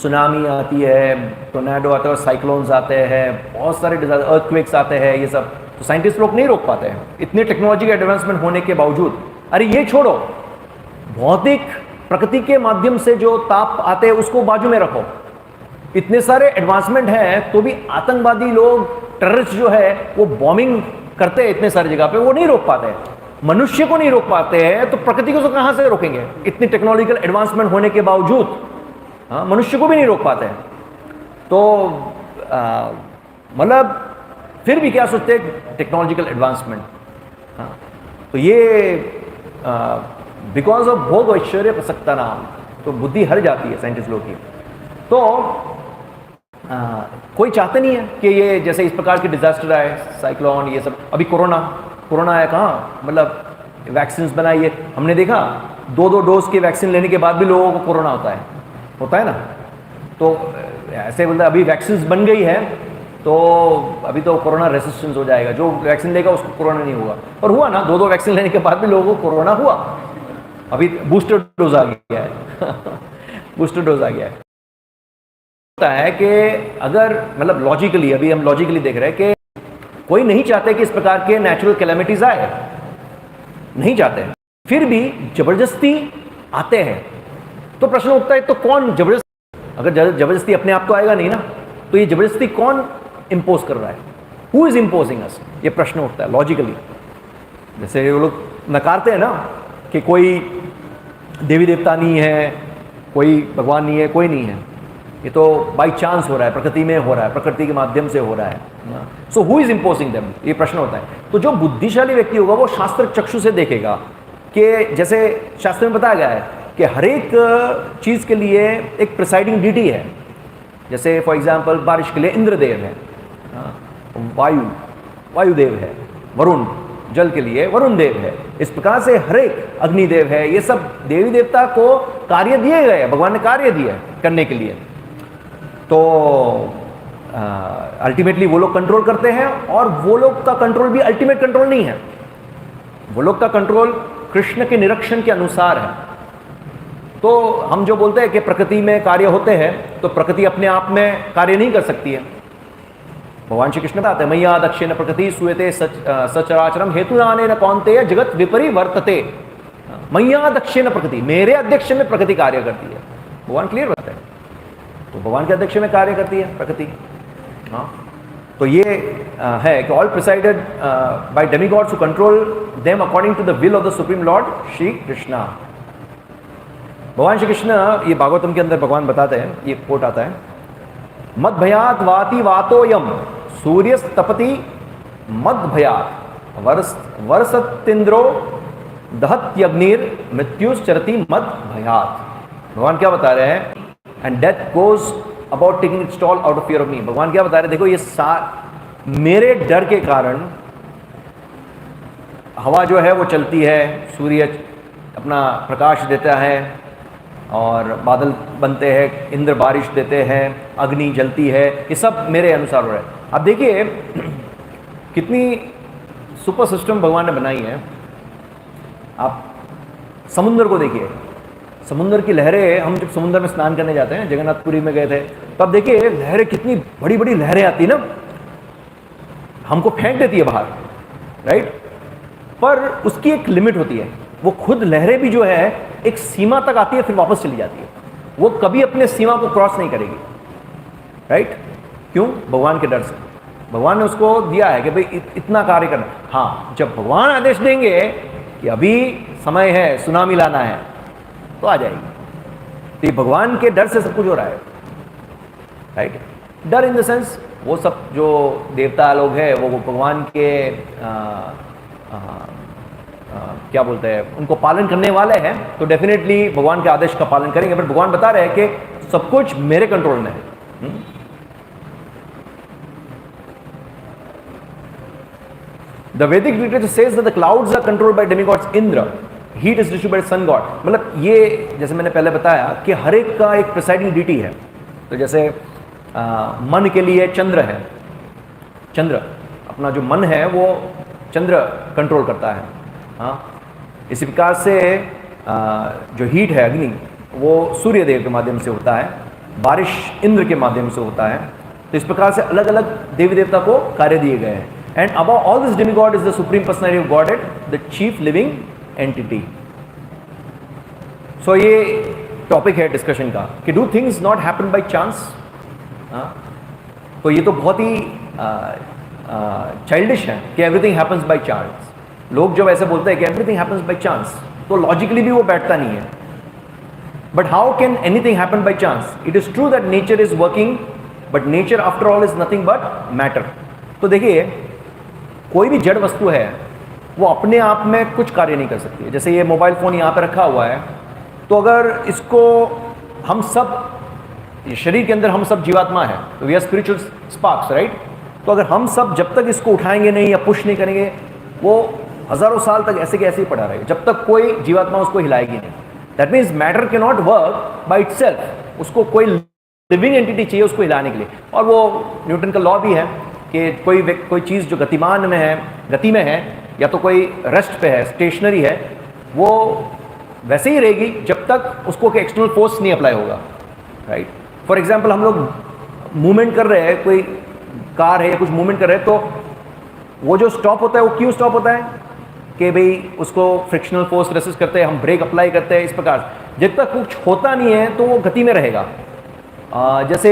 सुनामी आती है, टोर्नेडो आता है, साइक्लोन्स आते हैं, बहुत सारे डिजास्टर, अर्थक्वेक्स आते हैं, ये सब तो साइंटिस्ट लोग नहीं रोक पाते हैं इतने टेक्नोलॉजी का एडवांसमेंट होने के बावजूद। अरे ये छोड़ो, भौतिक प्रकृति के माध्यम से जो ताप आते हैं उसको बाजू में रखो, इतने सारे एडवांसमेंट हैं तो भी आतंकवादी लोग, टेररिस्ट जो है वो बॉम्बिंग करते हैं इतने सारी जगह पे, वो नहीं रोक पाते हैं। मनुष्य को नहीं रोक पाते हैं तो प्रकृति को तो कहां से रोकेंगे, इतनी टेक्नोलॉजिकल एडवांसमेंट होने के बावजूद। मनुष्य को भी नहीं रोक पाते हैं, तो मतलब फिर भी क्या सोचते हैं, टेक्नोलॉजिकल एडवांसमेंट। तो ये बिकॉज ऑफ भोग ऐश्वर्य प्रसक्ता नाम, तो बुद्धि हर जाती है साइंटिस्ट लोग की। तो कोई चाहते नहीं है कि ये जैसे इस प्रकार के डिजास्टर आए, साइक्लोन, ये सब, अभी कोरोना आया, कहाँ मतलब वैक्सीन बनाई है, हमने देखा 2 डोज के वैक्सीन लेने के बाद भी लोगों को कोरोना होता है ना। तो ऐसे बोलते अभी वैक्सीन बन गई है तो अभी तो कोरोना रेसिस्टेंस हो जाएगा, जो वैक्सीन लेगा उसको कोरोना नहीं होगा, और हुआ ना, 2 वैक्सीन लेने के बाद भी लोगों को कोरोना हुआ। अभी बूस्टर डोज आ गया है बूस्टर डोज आ गया है। होता है कि अगर मतलब लॉजिकली, अभी हम लॉजिकली देख रहे हैं कि कोई नहीं चाहते कि इस प्रकार के नेचुरल कैलेमिटीज आए, नहीं चाहते, फिर भी जबरदस्ती आते हैं। तो प्रश्न उठता है, तो कौन जबरदस्ती, अगर जबरदस्ती अपने आप तो आएगा नहीं ना, तो ये जबरदस्ती कौन इंपोज कर रहा है, हु इज इंपोजिंग अस, ये प्रश्न उठता है लॉजिकली। जैसे वो लोग नकारते हैं ना कि कोई देवी देवता नहीं है, कोई भगवान नहीं है, कोई नहीं है, ये तो बाई चांस हो रहा है, प्रकृति में हो रहा है, प्रकृति के माध्यम से हो रहा है। So who is imposing them, ये प्रश्न होता है। तो जो बुद्धिशाली व्यक्ति होगा वो शास्त्र चक्षु से देखेगा कि जैसे शास्त्र में बताया गया है कि हर एक चीज़ के लिए एक प्रिसाइडिंग डीटी है। जैसे फॉर एग्जाम्पल बारिश के लिए इंद्रदेव है, वायुदेव है, वरुण जल के लिए वरुण देव है, इस प्रकार से हर एक अग्निदेव है, ये सब देवी देवता को कार्य दिए गए, भगवान ने कार्य दिया करने के लिए। तो अल्टीमेटली वो लोग कंट्रोल करते हैं, और वो लोग का कंट्रोल भी अल्टीमेट कंट्रोल नहीं है, वो लोग का कंट्रोल कृष्ण के निरीक्षण के अनुसार है। तो हम जो बोलते हैं कि प्रकृति में कार्य होते हैं, तो प्रकृति अपने आप में कार्य नहीं कर सकती है। भगवान श्री कृष्ण बताते हैं, मैया दक्षिण प्रकृति सूयते सचराचरम हेतु न कौन्तेय जगत विपरिवर्तते। मैया दक्षिण प्रकृति, मेरे अध्यक्ष में प्रकृति कार्य करती है, भगवान क्लियर बताते हैं। तो भगवान के अध्यक्ष में कार्य करती है प्रकृति। हाँ, तो ये है कि all presided by demigods who control them according to the will of the supreme lord Shri Krishna. भगवान श्री कृष्ण, ये भागवतम के अंदर भगवान बताते हैं, ये कोट आता है, मद भयात वाति वातो यम सूर्य तपति मद भयात् वर्षतीन्द्रो दहत्यग्निर मृत्युश्चरति मद भयात्। भगवान क्या बता रहे हैं? And death goes about taking its toll out of fear of me. भगवान क्या बता रहे हैं? देखो ये मेरे डर के कारण हवा जो है वो चलती है, सूर्य अपना प्रकाश देता है और बादल बनते हैं, इंद्र बारिश देते हैं, अग्नि जलती है, ये सब मेरे अनुसार हो रहा है। अब देखिए कितनी सुपर सिस्टम भगवान ने बनाई है। आप समुद्र को देखिए, समुद्र की लहरें, हम जब समुद्र में स्नान करने जाते हैं, जगन्नाथपुरी में गए थे, तब देखिए लहरें कितनी बड़ी बड़ी लहरें आती ना, हमको फेंक देती है बाहर, राइट? पर उसकी एक लिमिट होती है। वो खुद लहरें भी जो है एक सीमा तक आती है, फिर वापस चली जाती है। वो कभी अपने सीमा को क्रॉस नहीं करेगी, राइट? क्यों? भगवान के डर से। भगवान ने उसको दिया है कि भाई इतना कार्य करना। हाँ, जब भगवान आदेश देंगे कि अभी समय है, सुनामी लाना है, तो आ जाएगी। तो ये भगवान के डर से सब कुछ हो रहा है, राइट? डर इन द सेंस वो सब जो देवता लोग हैं वो भगवान के क्या बोलते हैं, उनको पालन करने वाले हैं, तो डेफिनेटली भगवान के आदेश का पालन करेंगे। बट भगवान बता रहे हैं कि सब कुछ मेरे कंट्रोल में है। The Vedic literature says that the clouds are controlled by demigods Indra, heat is distributed by sun god. मतलब ये जैसे मैंने पहले बताया कि हर एक का एक प्रिसाइडिंग डीटी है। तो जैसे मन के लिए चंद्र है, चंद्र अपना जो मन है वो चंद्र कंट्रोल करता है। हाँ, इसी प्रकार से जो हीट है, अग्नि, वो सूर्य देव के माध्यम से होता है, बारिश इंद्र के माध्यम से होता है। तो इस प्रकार से अलग अलग देवी देवता को कार्य दिए गए हैं। And above all this demigod is the supreme personality of Godhead, the chief living entity. So ये टॉपिक है डिस्कशन का कि do things not happen by chance. तो ये तो बहुत ही चाइल्डिश है कि एवरीथिंग हैपन्स बाय चांस। लोग जब ऐसे बोलते हैं कि एवरीथिंग हैपन्स बाय चांस, तो लॉजिकली भी वो बैठता नहीं है। But how can anything happen by chance? It is true that nature is working, but nature after all is nothing but matter. तो देखिए कोई भी जड़ वस्तु है वो अपने आप में कुछ कार्य नहीं कर सकती है। जैसे ये मोबाइल फ़ोन यहाँ पे रखा हुआ है, तो अगर इसको हम सब, ये शरीर के अंदर हम सब जीवात्मा है, तो we are spiritual sparks, right? तो अगर हम सब जब तक इसको उठाएंगे नहीं या पुश नहीं करेंगे, वो हजारों साल तक ऐसे के ऐसे ही पड़ा रहेगा, जब तक कोई जीवात्मा उसको हिलाएगी नहीं। That means matter can not work by itself. उसको कोई लिविंग एंटिटी चाहिए उसको हिलाने के लिए। और वो न्यूटन का लॉ भी है कि कोई चीज़ जो गतिमान में है, गति में है, या तो कोई रेस्ट पे है, स्टेशनरी है, वो वैसे ही रहेगी जब तक उसको कोई एक्सटर्नल फोर्स नहीं अप्लाई होगा, राइट? फॉर एग्जाम्पल हम लोग मूवमेंट कर रहे हैं, कोई कार है या कुछ मूवमेंट कर रहे हैं, तो वो जो स्टॉप होता है वो क्यों स्टॉप होता है? कि भाई उसको फ्रिक्शनल फोर्स रेसिस्ट करते हैं, हम ब्रेक अप्लाई करते हैं। इस प्रकार जब तक कुछ होता नहीं है तो वो गति में रहेगा। जैसे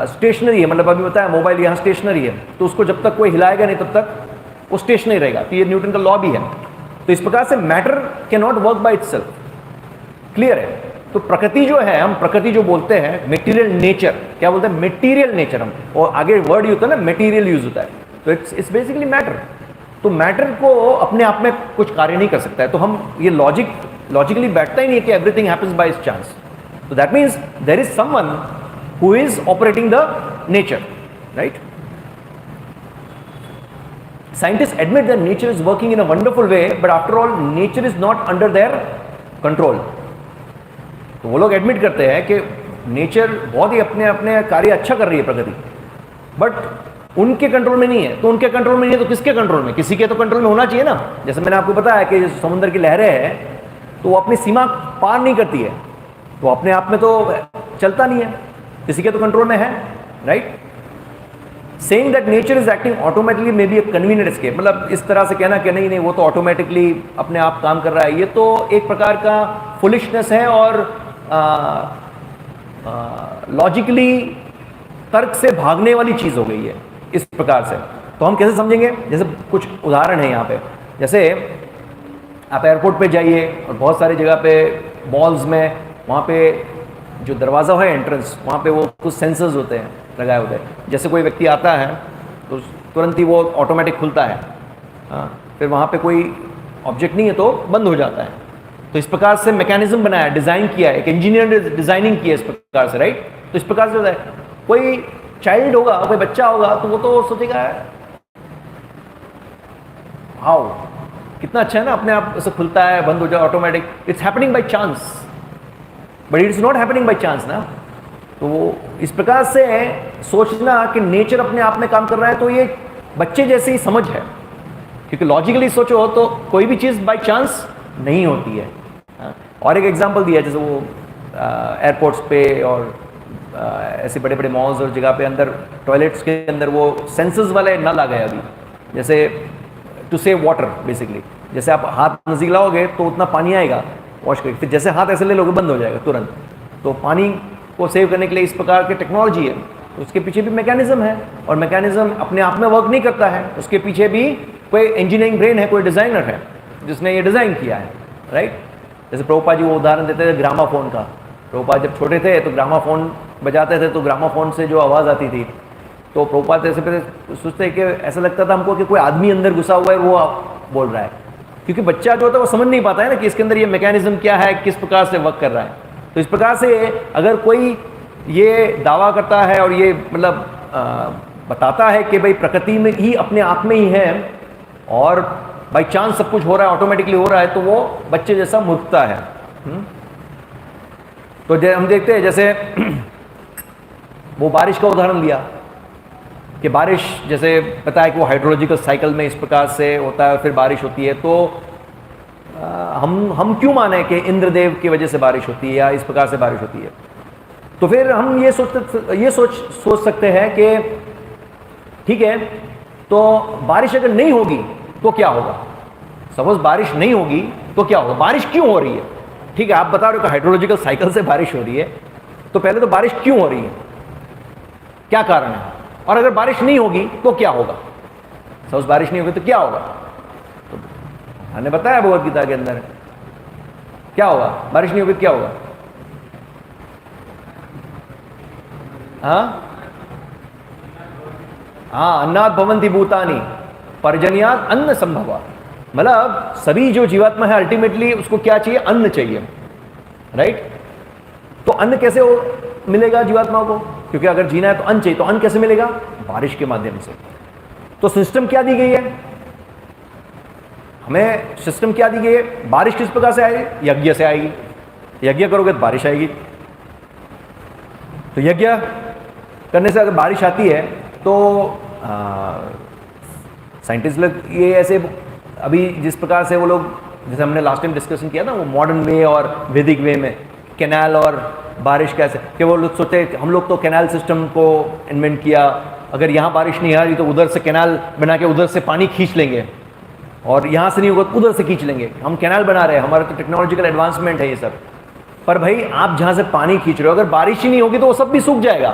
स्टेशनरी है, मतलब अभी बताया मोबाइल यहाँ स्टेशनरी है, तो उसको जब तक कोई हिलाएगा नहीं तब तक वो स्टेशनरी रहेगा। तो ये न्यूटन का लॉ भी है। तो इस प्रकार से matter can not work by itself. Clear है? तो प्रकृति जो है, हम प्रकृति जो बोलते हैं, मटेरियल नेचर, क्या बोलते हैं? Material nature. हम, और आगे वर्ड यूज होता है ना, मटेरियल यूज होता है, तो इट्स बेसिकली मैटर। तो मैटर को अपने आप में कुछ कार्य नहीं कर सकता है। तो हम ये लॉजिकली बैठता ही नहीं है कि एवरीथिंग हैपेंस बाय चांस। तो that means there is someone who is operating the nature, right? Scientists admit that nature is working in a wonderful way, but after all nature is not under their control. तो वो लोग एडमिट करते हैं कि नेचर बहुत ही अपने अपने कार्य अच्छा कर रही है प्रकृति, बट उनके कंट्रोल में नहीं है। तो उनके कंट्रोल में नहीं है तो किसके कंट्रोल में? किसी के तो कंट्रोल में होना चाहिए ना। जैसे मैंने आपको बताया कि समुद्र की लहरें हैं तो वो अपनी सीमा पार नहीं करती है, तो अपने आप में तो चलता नहीं है, किसी के तो कंट्रोल में है, right? Saying that nature is acting automatically may be A convenient escape. मतलब इस तरह से कहना कि नहीं वो तो ऑटोमेटिकली अपने आप काम कर रहा है, ये तो एक प्रकार का फुलिशनेस है और लॉजिकली तर्क से भागने वाली चीज हो गई है इस प्रकार से। तो हम कैसे समझेंगे? जैसे कुछ उदाहरण है यहाँ पे। जैसे आप एयरपोर्ट पे जाइए और बहुत सारी जगह पे मॉल्स में, वहाँ पे जो दरवाज़ा है एंट्रेंस, वहाँ पे वो कुछ सेंसर्स होते हैं, लगाए होते हैं। जैसे कोई व्यक्ति आता है तो तुरंत ही वो ऑटोमेटिक खुलता है। फिर वहाँ पे कोई ऑब्जेक्ट नहीं है तो बंद हो जाता है। तो इस प्रकार से मैकेनिज्म बनाया, डिज़ाइन किया है, एक इंजीनियर ने डिज़ाइनिंग की है इस प्रकार से, राइट। तो इस प्रकार से होता है, कोई चाइल्ड होगा, कोई बच्चा होगा तो वो तो सोचेगा हाउ, कितना अच्छा है ना, अपने आप से खुलता है, बंद हो जाए automatic, it's happening by chance, but it's not happening by chance ना। तो इस प्रकार से सोचना कि नेचर अपने आप में काम कर रहा है, तो ये बच्चे जैसी समझ है, क्योंकि लॉजिकली सोचो तो कोई भी चीज़ बाय चांस नहीं होती है। और एक एग्जांपल दिया, जैसे वो एयरपोर्ट्स पे और ऐसे बड़े बड़े मॉल्स और जगह पे अंदर टॉयलेट्स के अंदर वो सेंसर्स वाले नल आ गए अभी, जैसे टू सेव वाटर बेसिकली, जैसे आप हाथ नज़दीक लाओगे तो उतना पानी आएगा वॉश करके, फिर जैसे हाथ ऐसे ले लोगे बंद हो जाएगा तुरंत। तो पानी को सेव करने के लिए इस प्रकार की टेक्नोलॉजी है, तो उसके पीछे भी मैकेनिज्म है, और मैकेनिज्म अपने आप में वर्क नहीं करता है, उसके पीछे भी कोई इंजीनियरिंग ब्रेन है, कोई डिज़ाइनर है जिसने ये डिज़ाइन किया है, राइट। जैसे प्रभुपाद जी वो उदाहरण देते थे ग्रामाफोन का। प्रभुपाद जब छोटे थे तो ग्रामाफोन बजाते थे, तो ग्रामाफोन से जो आवाज़ आती थी तो प्रभुपाद ऐसे पे सोचते कि ऐसा लगता था हमको कि कोई आदमी अंदर घुसा हुआ है वो बोल रहा है, क्योंकि बच्चा जो होता है वो समझ नहीं पाता है ना कि इसके अंदर ये मैकेनिज्म क्या है, किस प्रकार से वर्क कर रहा है। तो इस प्रकार से अगर कोई ये दावा करता है और ये मतलब बताता है कि भाई प्रकृति में ही अपने आप में ही है और बाई चांस सब कुछ हो रहा है, ऑटोमेटिकली हो रहा है, तो वो बच्चे जैसा मूर्खता है। तो हम देखते हैं जैसे वो बारिश का उदाहरण लिया कि बारिश जैसे पता है कि वो हाइड्रोलॉजिकल साइकिल में इस प्रकार से होता है, फिर बारिश होती है। तो हम क्यों माने कि इंद्रदेव की वजह से बारिश होती है या इस प्रकार से बारिश होती है। तो फिर हम ये सोच सकते हैं कि ठीक है, तो बारिश अगर नहीं होगी तो क्या होगा। सपोज बारिश नहीं होगी तो क्या होगा, बारिश क्यों हो रही है। ठीक है, आप बता रहे हो कि हाइड्रोलॉजिकल साइकिल से बारिश हो रही है, तो पहले तो बारिश क्यों हो रही है, क्या कारण है, और अगर बारिश नहीं होगी तो क्या होगा। सपोज बारिश नहीं होगी तो क्या होगा, तो हमने बताया भगवद गीता के अंदर क्या होगा, बारिश नहीं होगी क्या होगा। हाँ, अन्नात् भवन्ति भूतानि पर्जन्यात् अन्न संभवा। मतलब सभी जो जीवात्मा है अल्टीमेटली उसको क्या चाहिए, अन्न चाहिए, राइट। तो अन्न कैसे मिलेगा जीवात्मा को, क्योंकि अगर जीना है तो अन्न चाहिए, तो अन्न कैसे मिलेगा, बारिश के माध्यम से। तो सिस्टम क्या दी गई है हमें, सिस्टम क्या दी गई है, बारिश किस प्रकार से आएगी, यज्ञ से आएगी, यज्ञ करोगे तो बारिश आएगी। तो यज्ञ करने से अगर बारिश आती है तो साइंटिस्ट लोग ये ऐसे अभी जिस प्रकार से वो लोग, जैसे हमने लास्ट टाइम डिस्कशन किया ना, वो मॉडर्न वे और वैदिक वे में कैनाल और बारिश कैसे, कि वो लोग सोचते हम लोग तो कैनाल सिस्टम को इन्वेंट किया, अगर यहाँ बारिश नहीं आ रही तो उधर से कैनाल बना के उधर से पानी खींच लेंगे, और यहाँ से नहीं होगा तो उधर से खींच लेंगे, हम कैनाल बना रहे हैं, हमारा तो टेक्नोलॉजिकल एडवांसमेंट है ये सब। पर भाई आप जहाँ से पानी खींच रहे हो, अगर बारिश ही नहीं होगी तो वो सब भी सूख जाएगा,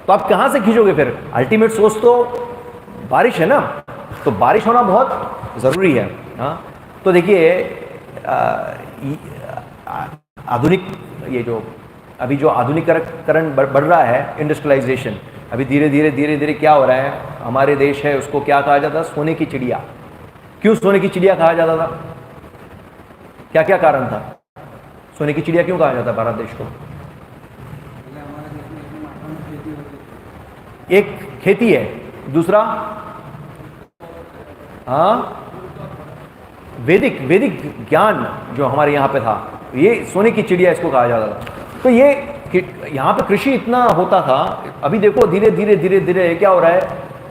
तो आप कहाँ से खींचोगे फिर। अल्टीमेट सोर्स तो बारिश है ना, तो बारिश होना बहुत ज़रूरी है। हाँ, तो देखिए आधुनिक ये जो अभी जो आधुनिकीकरण बढ़ रहा है, इंडस्ट्रियलाइजेशन, अभी धीरे धीरे क्या हो रहा है, हमारे देश है उसको क्या कहा जाता है, सोने की चिड़िया। क्यों सोने की चिड़िया कहा जाता था, क्या क्या कारण था, सोने की चिड़िया क्यों कहा जाता है भारत देश को। एक खेती है, दूसरा हाँ वैदिक ज्ञान जो हमारे यहाँ पे था, ये सोने की चिड़िया इसको कहा जाता था। तो ये यहाँ पे कृषि इतना होता था, अभी देखो धीरे धीरे क्या हो रहा है,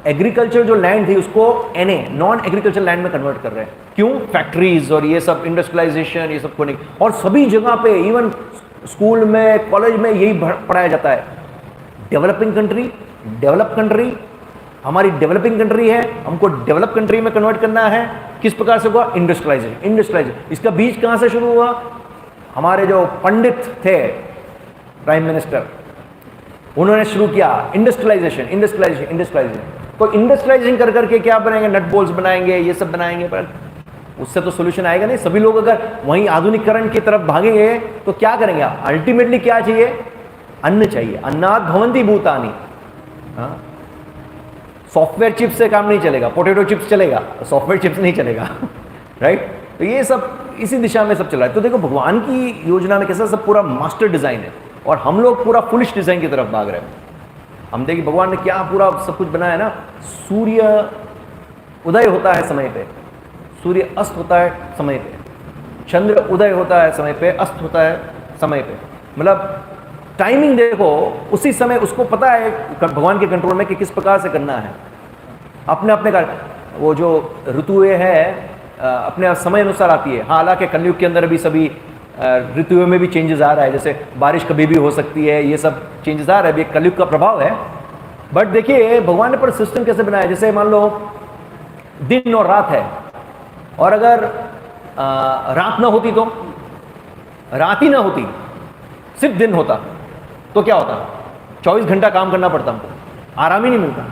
एग्रीकल्चर जो लैंड थी उसको नॉन एग्रीकल्चर लैंड में कन्वर्ट कर रहे हैं। क्यों, फैक्ट्रीज और ये सब इंडस्ट्रियलाइजेशन ये सब खोने, और सभी जगह पे इवन स्कूल में कॉलेज में यही पढ़ाया जाता है, डेवलपिंग कंट्री हमारी डेवलपिंग कंट्री है, हमको डेवलप कंट्री में कन्वर्ट करना है। किस प्रकार से हुआ, इंडस्ट्रियलाइजेशन। इसका बीज कहाँ से शुरू हुआ, हमारे जो पंडित थे प्राइम मिनिस्टर, उन्होंने शुरू किया इंडस्ट्रियलाइजेशन। तो इंडस्ट्रियलाइजेशन कर करके क्या बनाएंगे, नट बोल्ट्स बनाएंगे, ये सब बनाएंगे, पर उससे तो सोल्यूशन आएगा नहीं। सभी लोग अगर वहीं आधुनिकीकरण की तरफ भागेंगे तो क्या करेंगे, अल्टीमेटली क्या चाहिए, अन्न चाहिए। अन्नात् भवन्ति भूतानि। हाँ, सॉफ्टवेयर चिप्स से काम नहीं चलेगा, पोटैटो चिप्स चलेगा, सॉफ्टवेयर चिप्स नहीं चलेगा राइट। तो ये सब इसी दिशा में सब चल रहा है। तो देखो भगवान की योजना में कैसा सब पूरा मास्टर डिज़ाइन है और हम लोग पूरा फुलिश डिज़ाइन की तरफ भाग रहे हैं। हम देखिए भगवान ने क्या पूरा सब कुछ बनाया ना, सूर्य उदय होता है समय पे, सूर्य अस्त होता है समय पे, चंद्र उदय होता है समय पे, अस्त होता है समय पे, मतलब टाइमिंग देखो उसी समय उसको पता है भगवान के कंट्रोल में कि किस प्रकार से करना है। अपने अपने का वो जो ऋतुएं है अपने समय अनुसार आती है। हालांकि कलयुग के अंदर भी सभी ऋतुओं में भी चेंजेस आ रहा है, जैसे बारिश कभी भी हो सकती है, ये सब चेंजेस आ रहा है, ये कलयुग का प्रभाव है। बट देखिए भगवान ने पर सिस्टम कैसे बनाया, जैसे मान लो दिन और रात है, और अगर रात ना होती तो, रात ही ना होती, सिर्फ दिन होता तो क्या होता, 24 घंटा काम करना पड़ता हमको, आराम ही नहीं मिलता।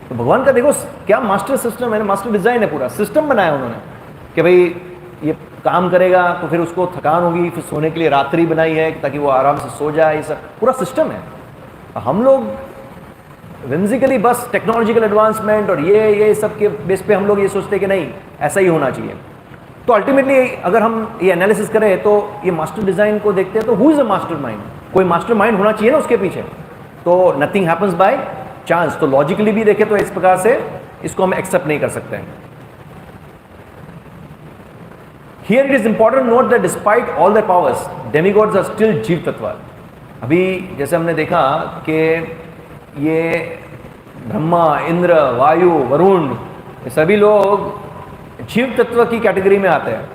तो भगवान का देखो क्या मास्टर सिस्टम है, मास्टर डिजाइन है, पूरा सिस्टम बनाया उन्होंने कि भाई ये काम करेगा तो फिर उसको थकान होगी, फिर सोने के लिए रात्रि बनाई है ताकि वो आराम से सो जाए, ये सब पूरा सिस्टम है। हम लोग विम्सिकली बस टेक्नोलॉजिकल एडवांसमेंट और ये सब के बेस पे हम लोग ये सोचते हैं कि नहीं ऐसा ही होना चाहिए। तो अल्टीमेटली अगर हम ये एनालिसिस करें तो ये मास्टर डिजाइन को देखते हैं तो who is a master mind, कोई मास्टर माइंड होना चाहिए ना उसके पीछे। तो नथिंग हैपन्स बाय चांस। तो लॉजिकली भी देखें तो इस प्रकार से इसको हम एक्सेप्ट नहीं कर सकते हैं। Here it is important note that despite all the powers demigods are still जीव तत्व। अभी जैसे हमने देखा कि ये ब्रह्मा, इंद्र, वायु, वरुण, ये सभी लोग जीव तत्व की कैटेगरी में आते हैं,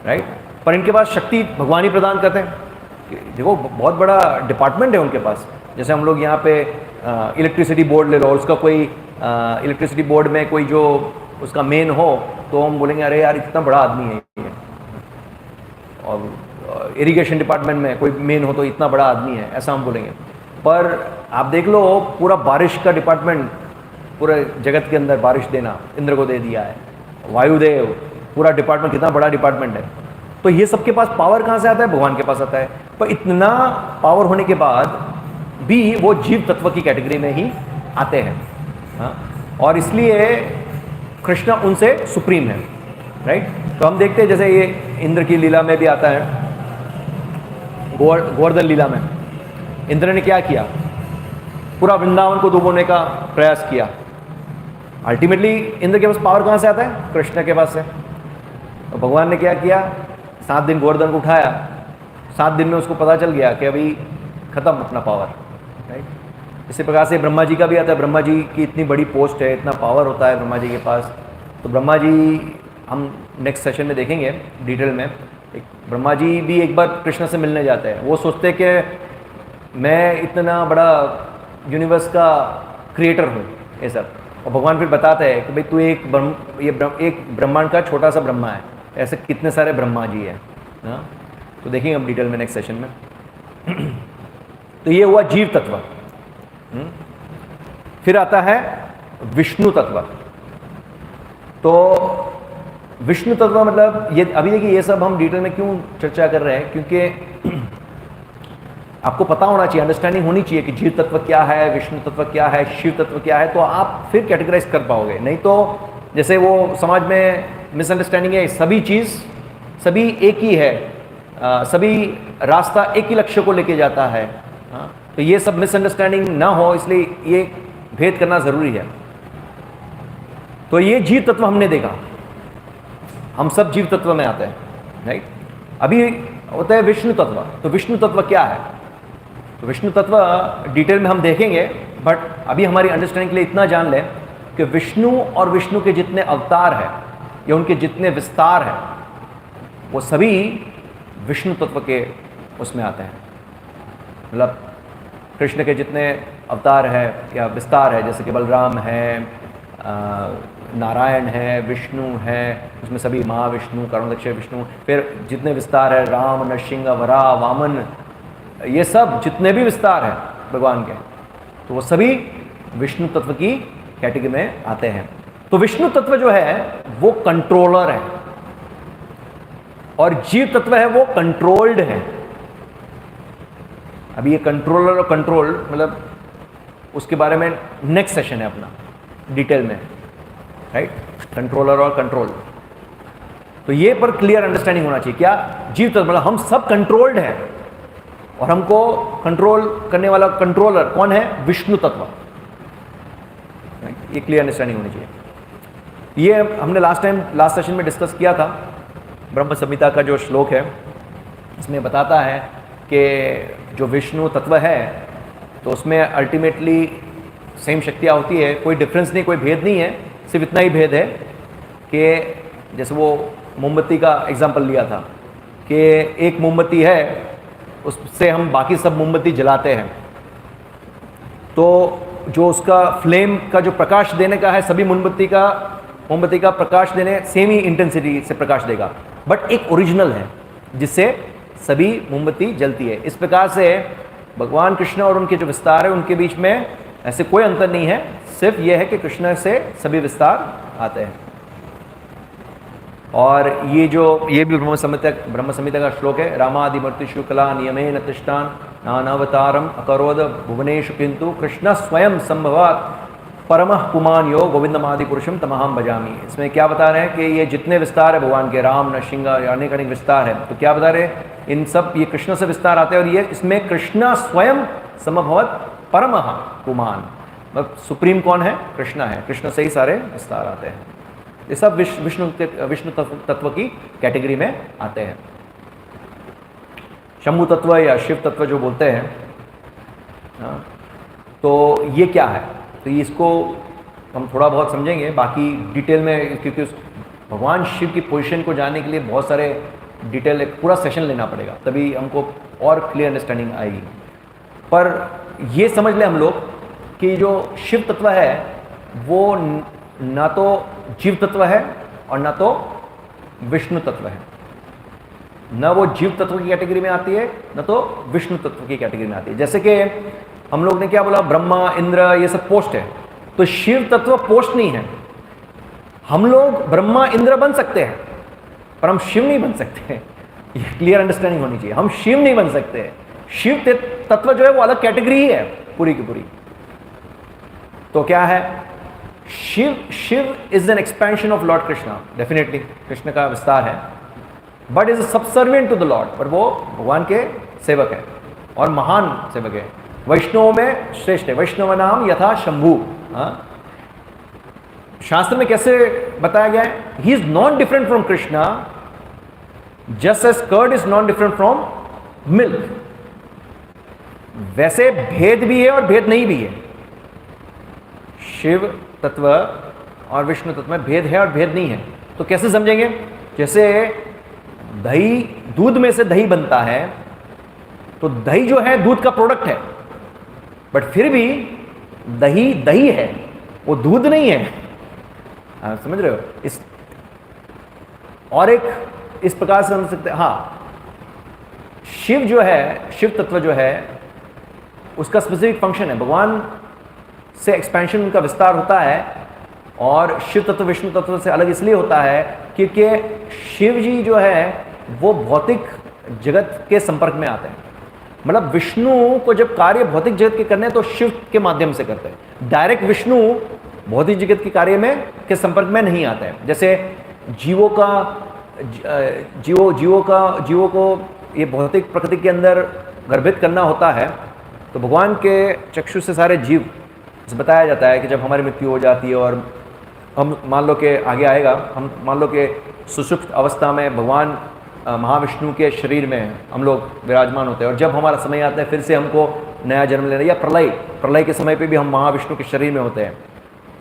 राइट। पर इनके पास शक्ति भगवान ही प्रदान करते हैं। देखो बहुत बड़ा डिपार्टमेंट है उनके पास। जैसे हम लोग यहाँ पे इलेक्ट्रिसिटी बोर्ड ले लो, उसका कोई इलेक्ट्रिसिटी बोर्ड में कोई जो उसका मेन हो तो हम बोलेंगे अरे यार इतना बड़ा आदमी है ये। और इरिगेशन डिपार्टमेंट में कोई मेन हो तो इतना बड़ा आदमी है, ऐसा हम बोलेंगे। पर आप देख लो पूरा बारिश का डिपार्टमेंट पूरे जगत के अंदर बारिश देना इंद्र को दे दिया है, वायुदेव पूरा डिपार्टमेंट कितना बड़ा डिपार्टमेंट है। तो ये सबके पास पावर कहाँ से आता है, भगवान के पास आता है। पर इतना पावर होने के बाद भी वो जीव तत्व की कैटेगरी में ही आते हैं, हाँ? और इसलिए कृष्ण उनसे सुप्रीम है, राइट। तो हम देखते हैं जैसे ये इंद्र की लीला में भी आता है, गोवर्धन लीला में इंद्र ने क्या किया, पूरा वृंदावन को डुबोने का प्रयास किया। अल्टीमेटली इंद्र के पास पावर कहाँ से आता है, कृष्ण के पास से। तो भगवान ने क्या किया, 7 दिन गोवर्धन को उठाया, 7 दिन में उसको पता चल गया कि अभी खत्म अपना पावर, राइट। इसी प्रकार से ब्रह्मा जी का भी आता है। ब्रह्मा जी की इतनी बड़ी पोस्ट है, इतना पावर होता है ब्रह्मा जी के पास। तो ब्रह्मा जी हम नेक्स्ट सेशन में देखेंगे डिटेल में। एक ब्रह्मा जी भी एक बार कृष्ण से मिलने जाते हैं। वो सोचते हैं कि मैं इतना बड़ा यूनिवर्स का क्रिएटर हूँ, ये सब। और भगवान फिर बताते हैं कि भाई तू एक ब्रह्मांड का छोटा सा ब्रह्मा है, ऐसे कितने सारे ब्रह्मा जी हैं, हाँ। तो देखेंगे हम डिटेल में नेक्स्ट सेशन में। तो ये हुआ जीव तत्व। फिर आता है विष्णु तत्व। तो विष्णु तत्व मतलब ये अभी देखिए ये सब हम डिटेल में क्यों चर्चा कर रहे हैं, क्योंकि आपको पता होना चाहिए, अंडरस्टैंडिंग होनी चाहिए कि जीव तत्व क्या है, विष्णु तत्व क्या है, शिव तत्व क्या है, तो आप फिर कैटेगराइज कर पाओगे। नहीं तो जैसे वो समाज में मिसअंडरस्टैंडिंग है, सभी एक ही है, सभी रास्ता एक ही लक्ष्य को लेके जाता है, हाँ। तो ये सब मिसअंडरस्टैंडिंग ना हो, इसलिए ये भेद करना जरूरी है। तो ये जीव तत्व हमने देखा, हम सब जीव तत्व में आते हैं, राइट। अभी होता है विष्णु तत्व। तो विष्णु तत्व क्या है, तो विष्णु तत्व डिटेल में हम देखेंगे, बट अभी हमारी अंडरस्टैंडिंग के लिए इतना जान लें कि विष्णु और विष्णु के जितने अवतार हैं या उनके जितने विस्तार हैं वो सभी विष्णु तत्व के उसमें आते हैं। मतलब कृष्ण के जितने अवतार है या विस्तार है, जैसे कि बलराम है, नारायण है, विष्णु है, उसमें सभी महाविष्णु, करुणाध्यक्ष विष्णु, फिर जितने विस्तार है राम, नरसिंह, वराह, वामन, ये सब जितने भी विस्तार हैं भगवान के, तो वो सभी विष्णु तत्व की कैटेगरी में आते हैं। तो विष्णु तत्व जो है वो कंट्रोलर है और जीव तत्व है वो कंट्रोल्ड है। अभी ये कंट्रोलर और कंट्रोल मतलब उसके बारे में नेक्स्ट सेशन है अपना, डिटेल में, राइट, कंट्रोलर और कंट्रोल। तो ये पर क्लियर अंडरस्टैंडिंग होना चाहिए। क्या जीव तत्व, मतलब हम सब कंट्रोल्ड हैं और हमको कंट्रोल करने वाला कंट्रोलर कौन है? विष्णु तत्व। ये क्लियर अंडरस्टैंडिंग होनी चाहिए। ये हमने लास्ट सेशन में डिस्कस किया था। ब्रह्म संहिता का जो श्लोक है इसमें बताता है कि जो विष्णु तत्व है तो उसमें अल्टीमेटली सेम शक्तियाँ होती है, कोई डिफरेंस नहीं, कोई भेद नहीं है। सिर्फ इतना ही भेद है कि जैसे वो मोमबत्ती का एग्जांपल लिया था कि एक मोमबत्ती है, उससे हम बाकी सब मोमबत्ती जलाते हैं, तो जो उसका फ्लेम का जो प्रकाश देने का है, सभी मोमबत्ती का प्रकाश देने सेम ही इंटेंसिटी से प्रकाश देगा, बट एक ओरिजिनल है जिससे सभी मोमबत्ती जलती है। इस प्रकार से भगवान कृष्ण और उनके जो विस्तार है उनके बीच में ऐसे कोई अंतर नहीं है, सिर्फ यह है कि कृष्ण से सभी विस्तार आते हैं। और ये भी ब्रह्म संहिता का श्लोक है। रामादिमूर्तिषु कला नियमेन तिष्ठान नानावतारम अकरोद भुवनेषु किंतु कृष्ण स्वयं संभवात परमः पुमान यो गोविंदमादि पुरुषम तमहम भजामि। इसमें क्या बता रहे हैं कि ये जितने विस्तार है भगवान के, राम नरसिंह अनेक अनेक विस्तार है, तो क्या बता रहे हैं? इन सब ये कृष्ण से विस्तार आते हैं और ये इसमें कृष्ण स्वयं संभवत परमः पुमान, मतलब सुप्रीम कौन है? कृष्ण है। कृष्ण से ही सारे विस्तार आते हैं। ये सब विष्णु तत्व की कैटेगरी में आते हैं। शंभु तत्व या शिव तत्व जो बोलते हैं, तो ये क्या है? तो इसको हम थोड़ा बहुत समझेंगे, बाकी डिटेल में, क्योंकि उस भगवान शिव की पोजीशन को जानने के लिए बहुत सारे डिटेल, एक पूरा सेशन लेना पड़ेगा, तभी हमको और क्लियर अंडरस्टैंडिंग आएगी। पर ये समझ लें हम लोग कि जो शिव तत्व है वो ना तो जीव तत्व है और ना तो विष्णु तत्व है। न वो जीव तत्व की कैटेगरी में आती है, न तो विष्णु तत्व की कैटेगरी में आती है। जैसे कि हम लोग ने क्या बोला, ब्रह्मा इंद्र ये सब पोस्ट है, तो शिव तत्व पोस्ट नहीं है। हम लोग ब्रह्मा इंद्र बन सकते हैं पर हम शिव नहीं बन सकते। ये क्लियर अंडरस्टैंडिंग होनी चाहिए। हम शिव नहीं बन सकते। शिव तत्व जो है वो अलग कैटेगरी ही है पूरी की पूरी। तो क्या है? Shiva is an expansion of lord Krishna, definitely Krishna का विस्तार है, but is subservient to the lord, पर वो भगवान के सेवक है और महान सेवक है। वैष्णव में श्रेष्ठ है। वैष्णव नाम यथा शंभु। शास्त्र में कैसे बताया गया है? He is not different from Krishna just as curd is not different from milk. वैसे भेद भी है और भेद नहीं भी है। शिव तत्व और विष्णु तत्व में भेद है और भेद नहीं है। तो कैसे समझेंगे? जैसे दही, दूध में से दही बनता है, तो दही जो है दूध का प्रोडक्ट है, बट फिर भी दही दही है, वो दूध नहीं है। समझ रहे हो? इस और एक इस प्रकार से समझ सकते हैं। हाँ, शिव जो है, शिव तत्व जो है उसका स्पेसिफिक फंक्शन है। भगवान से एक्सपेंशन, उनका विस्तार होता है, और शिव तत्व विष्णु तत्व से अलग इसलिए होता है क्योंकि शिव जी जो है वो भौतिक जगत के संपर्क में आते हैं। मतलब विष्णु को जब कार्य भौतिक जगत के करने हैं तो शिव के माध्यम से करते हैं। डायरेक्ट विष्णु भौतिक जगत के कार्य में के संपर्क में नहीं आता है। जैसे जीवों को ये भौतिक प्रकृति के अंदर गर्भित करना होता है, तो भगवान के चक्षु से सारे जीव बताया जाता है कि जब हमारी मृत्यु हो जाती है और हम मान लो कि आगे आएगा, हम मान लो कि सुषुप्त अवस्था में भगवान महाविष्णु के शरीर में हम लोग विराजमान होते हैं, और जब हमारा समय आता है फिर से हमको नया जन्म लेना, या प्रलय के समय पे भी हम महाविष्णु के शरीर में होते हैं।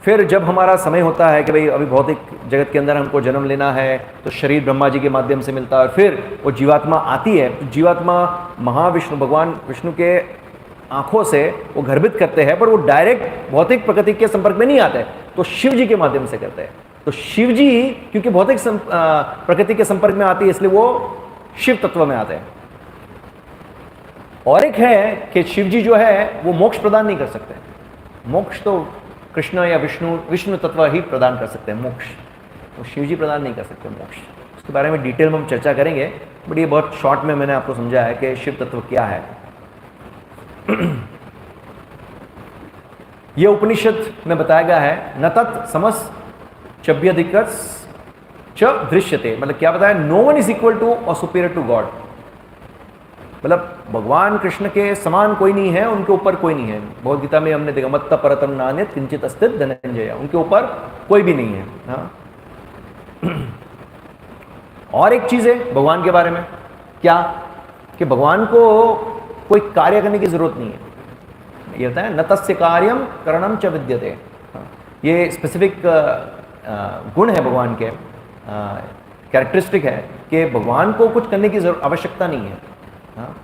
फिर जब हमारा समय होता है कि भाई अभी भौतिक जगत के अंदर हमको जन्म लेना है, तो शरीर ब्रह्मा जी के माध्यम से मिलता है, और फिर वो जीवात्मा आती है। तो जीवात्मा महाविष्णु भगवान विष्णु के आंखों से वो गर्भित करते हैं, पर वो डायरेक्ट भौतिक प्रकृति के संपर्क में नहीं आते हैं, तो शिव जी के माध्यम से करते हैं। तो शिव जी क्योंकि भौतिक प्रकृति के संपर्क में आती है, इसलिए वो शिव तत्व में आते हैं। और एक है कि शिव जी जो है वो मोक्ष प्रदान नहीं कर सकते। मोक्ष तो कृष्ण या विष्णु तत्व ही प्रदान कर सकते हैं मोक्ष, तो शिव जी प्रदान नहीं कर सकते मोक्ष। उसके बारे में डिटेल में हम चर्चा करेंगे, बट ये बहुत शॉर्ट में मैंने आपको समझाया है कि शिव तत्व क्या है। ये उपनिषद में बताया गया है, न तत् समस चभ्यधिकस च दृश्यते, मतलब क्या बताया, no one is equal to और सुपीरियर टू गॉड, मतलब भगवान कृष्ण के समान कोई नहीं है, उनके ऊपर कोई नहीं है। भगवद गीता में हमने देखा, मत्त परतम नान्यत् किंचित अस्तित् धनंजय, उनके ऊपर कोई भी नहीं है। हाँ? और एक चीज है भगवान के बारे में, क्या कि भगवान को कोई कार्य करने की जरूरत नहीं है। ये होता है न तस्य कार्यम करणम च विद्यते। हाँ? ये स्पेसिफिक गुण है भगवान के, कैरेक्टरिस्टिक है कि भगवान को कुछ करने की आवश्यकता नहीं है। हाँ?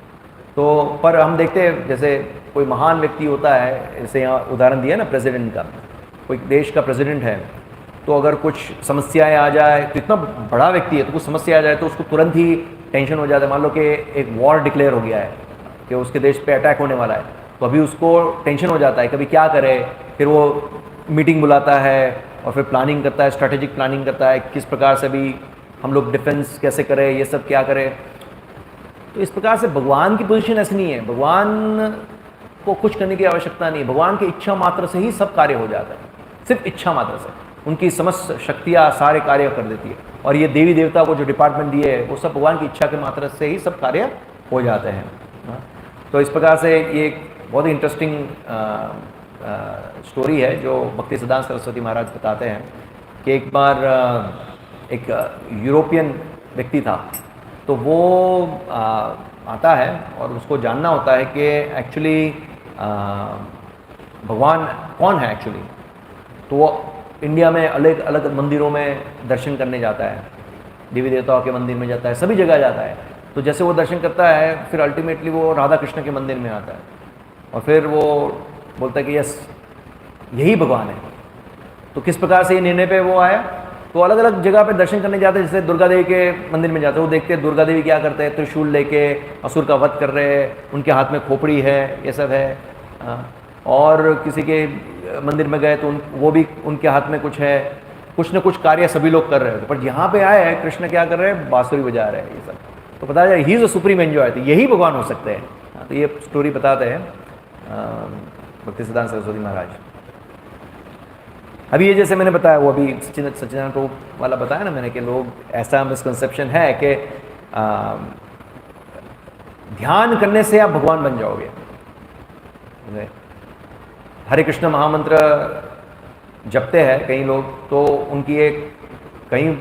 तो पर हम देखते हैं जैसे कोई महान व्यक्ति होता है, जैसे यहाँ उदाहरण दिया ना प्रेसिडेंट का, कोई देश का प्रेसिडेंट है, तो अगर कुछ समस्याएं आ जाए, तो इतना बड़ा व्यक्ति है, तो कुछ समस्या आ जाए तो उसको तुरंत ही टेंशन हो जाता है। मान लो कि एक वॉर डिक्लेयर हो गया है कि उसके देश पे अटैक होने वाला है, तो अभी उसको टेंशन हो जाता है, कभी क्या करे, फिर वो मीटिंग बुलाता है और फिर प्लानिंग करता है, स्ट्रैटेजिक प्लानिंग करता है, किस प्रकार से भी हम लोग डिफेंस कैसे करें, ये सब क्या करें। तो इस प्रकार से भगवान की पोजीशन ऐसी नहीं है, भगवान को कुछ करने की आवश्यकता नहीं है, भगवान की इच्छा मात्र से ही सब कार्य हो जाता है, सिर्फ इच्छा मात्र से उनकी समस्त शक्तियाँ सारे कार्य कर देती है। और ये देवी देवता को जो डिपार्टमेंट दिए है, वो सब भगवान की इच्छा के मात्र से ही सब कार्य हो जाते हैं। तो इस प्रकार से ये एक बहुत ही इंटरेस्टिंग स्टोरी है जो भक्ति सिद्धांत सरस्वती महाराज बताते हैं कि एक बार एक यूरोपियन व्यक्ति था, तो वो आता है और उसको जानना होता है कि एक्चुअली भगवान कौन है एक्चुअली। तो वो इंडिया में अलग अलग मंदिरों में दर्शन करने जाता है, देवी देवताओं के मंदिर में जाता है, सभी जगह जाता है। तो जैसे वो दर्शन करता है, फिर अल्टीमेटली वो राधा कृष्ण के मंदिर में आता है और फिर वो बोलता है कि यस यही भगवान है। तो किस प्रकार से ये निर्णय पे वो आया, तो अलग अलग जगह पे दर्शन करने जाते हैं, जैसे दुर्गा देवी के मंदिर में जाते हैं, वो देखते हैं दुर्गा देवी क्या करते हैं, त्रिशूल लेके असुर का वध कर रहे हैं, उनके हाथ में खोपड़ी है, ये सब है। और किसी के मंदिर में गए तो वो भी उनके हाथ में कुछ है, कुछ न कुछ कार्य सभी लोग कर रहे हैं। पर यहाँ पे आए हैं कृष्ण क्या कर रहे हैं, बांसुरी बजा रहे हैं, ये सब। तो पता है he is a supreme enjoy, तो यही भगवान हो सकते हैं। तो ये स्टोरी बताते हैं भक्ति सिद्धांत सरस्वती महाराज। अभी ये जैसे मैंने बताया, वो अभी सच्चिदानंद प्रभु वाला बताया ना मैंने, कि लोग ऐसा मिसकंसेप्शन है कि ध्यान करने से आप भगवान बन जाओगे। हरे कृष्ण महामंत्र जपते हैं कई लोग, तो उनकी एक कई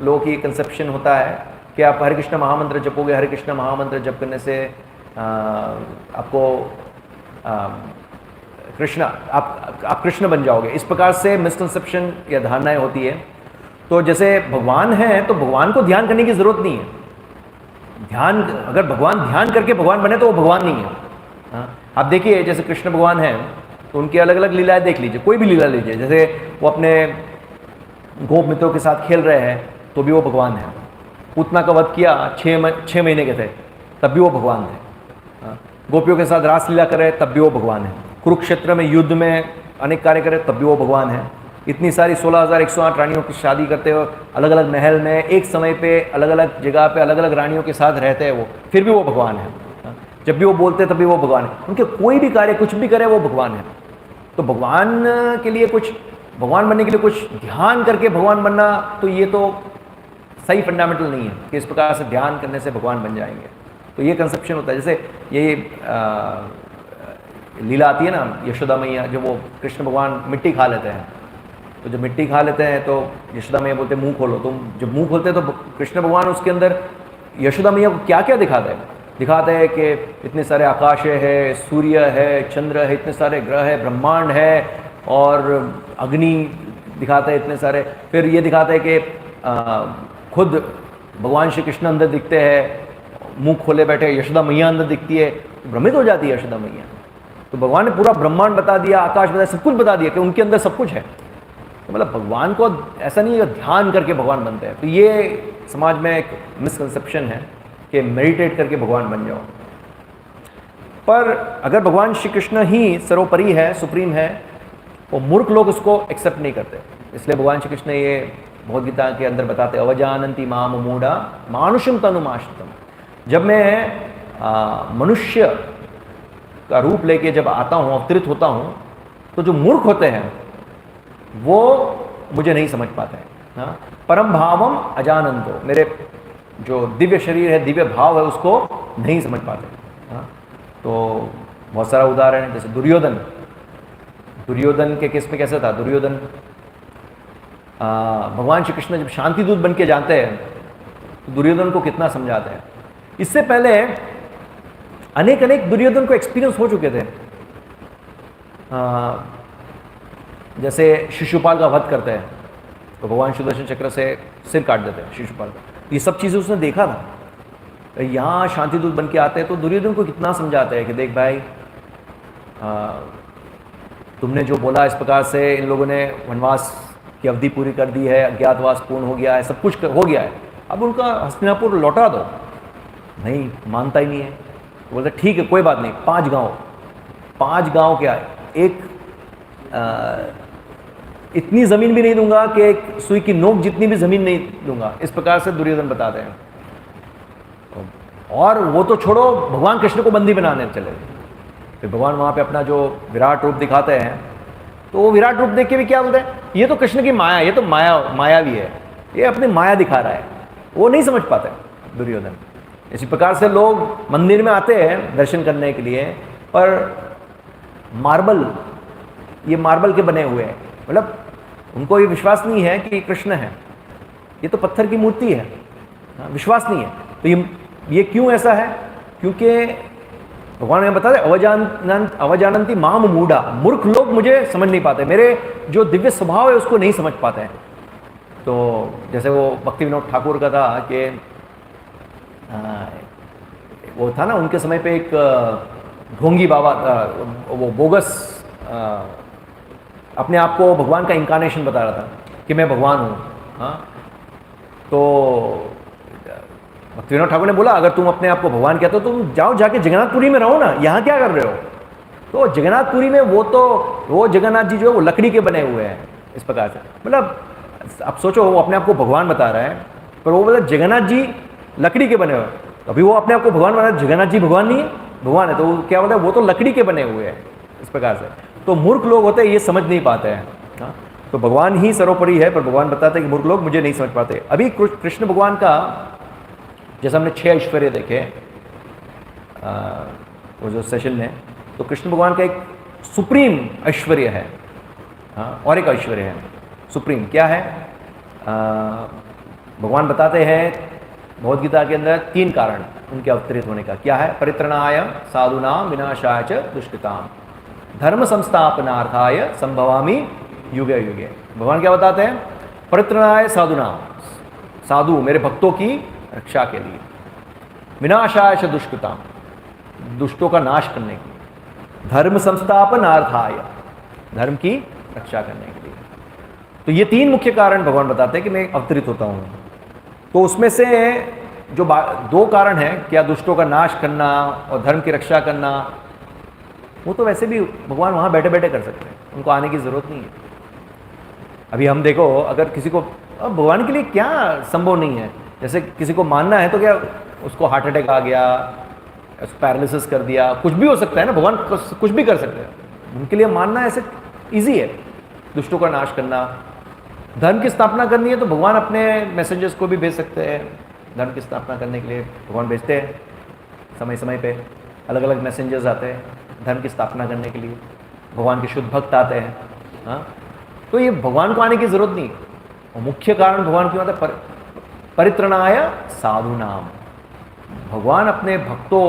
लोगों की कंसेप्शन होता है कि आप हरे कृष्ण महामंत्र जपोगे, हरे कृष्ण महामंत्र जप करने से आपको कृष्ण आप कृष्ण बन जाओगे। इस प्रकार से मिसकंसेप्शन या धारणाएं होती है। तो जैसे भगवान है तो भगवान को ध्यान करने की जरूरत नहीं है। ध्यान, अगर भगवान ध्यान करके भगवान बने तो वो भगवान नहीं है। हाँ, आप देखिए जैसे कृष्ण भगवान है तो उनकी अलग अलग लीलाएं देख लीजिए, कोई भी लीला लीजिए, जैसे वो अपने गोप मित्रों के साथ खेल रहे हैं तो भी वो भगवान है। पूतना का वध किया, 6 महीने के थे, तब भी वो भगवान थे। गोपियों के साथ रासलीला करे तब भी वो भगवान है। कुरुक्षेत्र में युद्ध में अनेक कार्य करे तब भी वो भगवान है। इतनी सारी 16,108 रानियों की शादी करते हो, अलग अलग महल में एक समय पे अलग अलग जगह पे अलग अलग रानियों के साथ रहते हैं वो, फिर भी वो भगवान है। जब भी वो बोलते तभी वो भगवान है। उनके कोई भी कार्य कुछ भी करे वो भगवान है। तो भगवान के लिए कुछ, भगवान बनने के लिए कुछ ध्यान करके भगवान बनना, तो ये तो सही फंडामेंटल नहीं है कि इस प्रकार से ध्यान करने से भगवान बन जाएंगे। तो ये कंसेप्शन होता है। जैसे ये लीला आती है ना यशोदा मैया, जब वो कृष्ण भगवान मिट्टी खा लेते हैं, तो जब मिट्टी खा लेते हैं तो यशोदा मैया बोलते मुंह खोलो। तो जब मुंह खोलते हैं तो कृष्ण भगवान उसके अंदर यशोदा मैया को क्या क्या दिखाते हैं, दिखाते हैं कि इतने सारे आकाश है, सूर्य है, चंद्र है, इतने सारे ग्रह है, ब्रह्मांड है, और अग्नि दिखाते हैं इतने सारे। फिर ये दिखाते हैं कि खुद भगवान श्री कृष्ण अंदर दिखते हैं, मुंह खोले बैठे यशोदा मैया अंदर दिखती है, तो भ्रमित हो जाती है यशोदा मैया। तो भगवान ने पूरा ब्रह्मांड बता दिया, आकाश बताया, सब कुछ बता दिया कि उनके अंदर सब कुछ है। तो मतलब भगवान को ऐसा नहीं है ध्यान करके भगवान बनते हैं। तो ये समाज में एक मिसकंसेप्शन है कि मेडिटेट करके भगवान बन जाओ। पर अगर भगवान श्री कृष्ण ही सर्वोपरि है, सुप्रीम है, वो मूर्ख लोग उसको एक्सेप्ट नहीं करते। इसलिए भगवान श्री कृष्ण ये भगवद गीता के अंदर बताते हैं, अवजानन्ति माम मूढ़ा मानुषम तनुमाश्रितम। जब मैं मनुष्य का रूप लेके जब आता हूँ, अवतरित होता हूँ, तो जो मूर्ख होते हैं वो मुझे नहीं समझ पाते हैं। हाँ, परम भावम अजानंतो, मेरे जो दिव्य शरीर है, दिव्य भाव है, उसको नहीं समझ पाते। हाँ, तो बहुत सारा उदाहरण है, जैसे दुर्योधन। दुर्योधन के केस में कैसे था? दुर्योधन भगवान श्री कृष्ण जब शांति दूत बन के जाते हैं तो दुर्योधन को कितना समझाते हैं। इससे पहले अनेक अनेक दुर्योधन को एक्सपीरियंस हो चुके थे। जैसे शिशुपाल का वध करते हैं तो भगवान सुदर्शन चक्र से सिर काट देते हैं शिशुपाल का। ये सब चीज़ें उसने देखा था। यहाँ शांतिदूत बन के आते हैं तो दुर्योधन को कितना समझाते हैं कि देख भाई, तुमने जो बोला इस प्रकार से इन लोगों ने वनवास की अवधि पूरी कर दी है, अज्ञातवास पूर्ण हो गया है, सब कुछ हो गया है, अब उनका हस्तिनापुर लौटा दो। नहीं मानता ही नहीं है। तो बोलते ठीक है कोई बात नहीं, 5 गांव क्या है, एक इतनी ज़मीन भी नहीं दूंगा कि एक सुई की नोक जितनी भी ज़मीन नहीं दूंगा। इस प्रकार से दुर्योधन बताते हैं। और वो तो छोड़ो, भगवान कृष्ण को बंदी बनाने चले। फिर भगवान वहाँ पे अपना जो विराट रूप दिखाते हैं तो वो विराट रूप देख के भी क्या बोलते हैं, ये तो कृष्ण की माया, ये तो मायावी है, ये अपनी माया दिखा रहा है। वो नहीं समझ पाते दुर्योधन। इसी प्रकार से लोग मंदिर में आते हैं दर्शन करने के लिए, पर ये मार्बल के बने हुए हैं, मतलब उनको ये विश्वास नहीं है कि कृष्ण है, ये तो पत्थर की मूर्ति है। विश्वास नहीं है। तो ये क्यों ऐसा है? क्योंकि भगवान ने बता दें अवजानंती माम मूढ़ा, मूर्ख लोग मुझे समझ नहीं पाते, मेरे जो दिव्य स्वभाव है उसको नहीं समझ पाते हैं। तो जैसे वो भक्ति विनोद ठाकुर का था कि वो था ना उनके समय पे एक ढोंगी बाबा, वो बोगस अपने आप को भगवान का इंकारनेशन बता रहा था कि मैं भगवान हूँ। हाँ, तो भक्ति विनोद ठाकुर ने बोला अगर तुम अपने आप को भगवान कहते हो तो तुम जाओ जाके जगन्नाथपुरी में रहो ना, यहाँ क्या कर रहे हो? तो जगन्नाथपुरी में वो जगन्नाथ जी जो है वो लकड़ी के बने हुए हैं। इस प्रकार से मतलब अब सोचो, वो अपने आप को भगवान बता रहा है, पर वो बोला जगन्नाथ जी लकड़ी के बने हुए हैं। अभी वो अपने आप को भगवान बता रहा है, जगन्नाथ जी भगवान नहीं है, भगवान है। तो क्या बोलता है, वो तो लकड़ी के बने हुए हैं। इस प्रकार से तो मूर्ख लोग होते हैं, ये समझ नहीं पाते हैं। हाँ, तो भगवान ही सर्वोपरि है, पर भगवान बताते हैं कि मूर्ख लोग मुझे नहीं समझ पाते। अभी कृष्ण भगवान का जैसे हमने 6 ऐश्वर्य देखे वो जो सेशन में, तो कृष्ण भगवान का एक सुप्रीम ऐश्वर्य है। हाँ, और एक ऐश्वर्य है सुप्रीम, क्या है? भगवान बताते हैं भगवद गीता के अंदर 3 कारण उनके अवतरित होने का। क्या है? परित्रणाय साधूनां विनाशाय च दुष्कृतां धर्म संस्थापनार्थाय संभवामि युगे युगे। भगवान क्या बताते हैं? परित्रणाय साधूनां, साधु मेरे भक्तों की रक्षा के लिए, विनाशाय च दुष्कृतां, दुष्टों का नाश करने के लिए, धर्म संस्थापनार्थाय, धर्म की रक्षा करने के लिए। तो ये 3 मुख्य कारण भगवान बताते हैं कि मैं अवतरित होता हूँ। तो उसमें से जो 2 कारण हैं, क्या दुष्टों का नाश करना और धर्म की रक्षा करना, वो तो वैसे भी भगवान वहाँ बैठे बैठे कर सकते हैं, उनको आने की ज़रूरत नहीं है। अभी हम देखो, अगर किसी को भगवान के लिए क्या संभव नहीं है, जैसे किसी को मानना है तो क्या उसको हार्ट अटैक आ गया, पैरालिसिस कर दिया, कुछ भी हो सकता है ना, भगवान कुछ भी कर सकते हैं। उनके लिए मानना ऐसे ईजी है। दुष्टों का नाश करना, धर्म की स्थापना करनी है तो भगवान अपने मैसेंजर्स को भी भेज सकते हैं। धर्म की स्थापना करने के लिए भगवान भेजते हैं, समय समय पे अलग अलग मैसेंजर्स आते हैं धर्म की स्थापना करने के लिए, भगवान के शुद्ध भक्त आते हैं। हाँ, तो ये भगवान को आने की ज़रूरत नहीं। और मुख्य कारण भगवान क्यों आता है? परित्रणाय साधूनाम, भगवान अपने भक्तों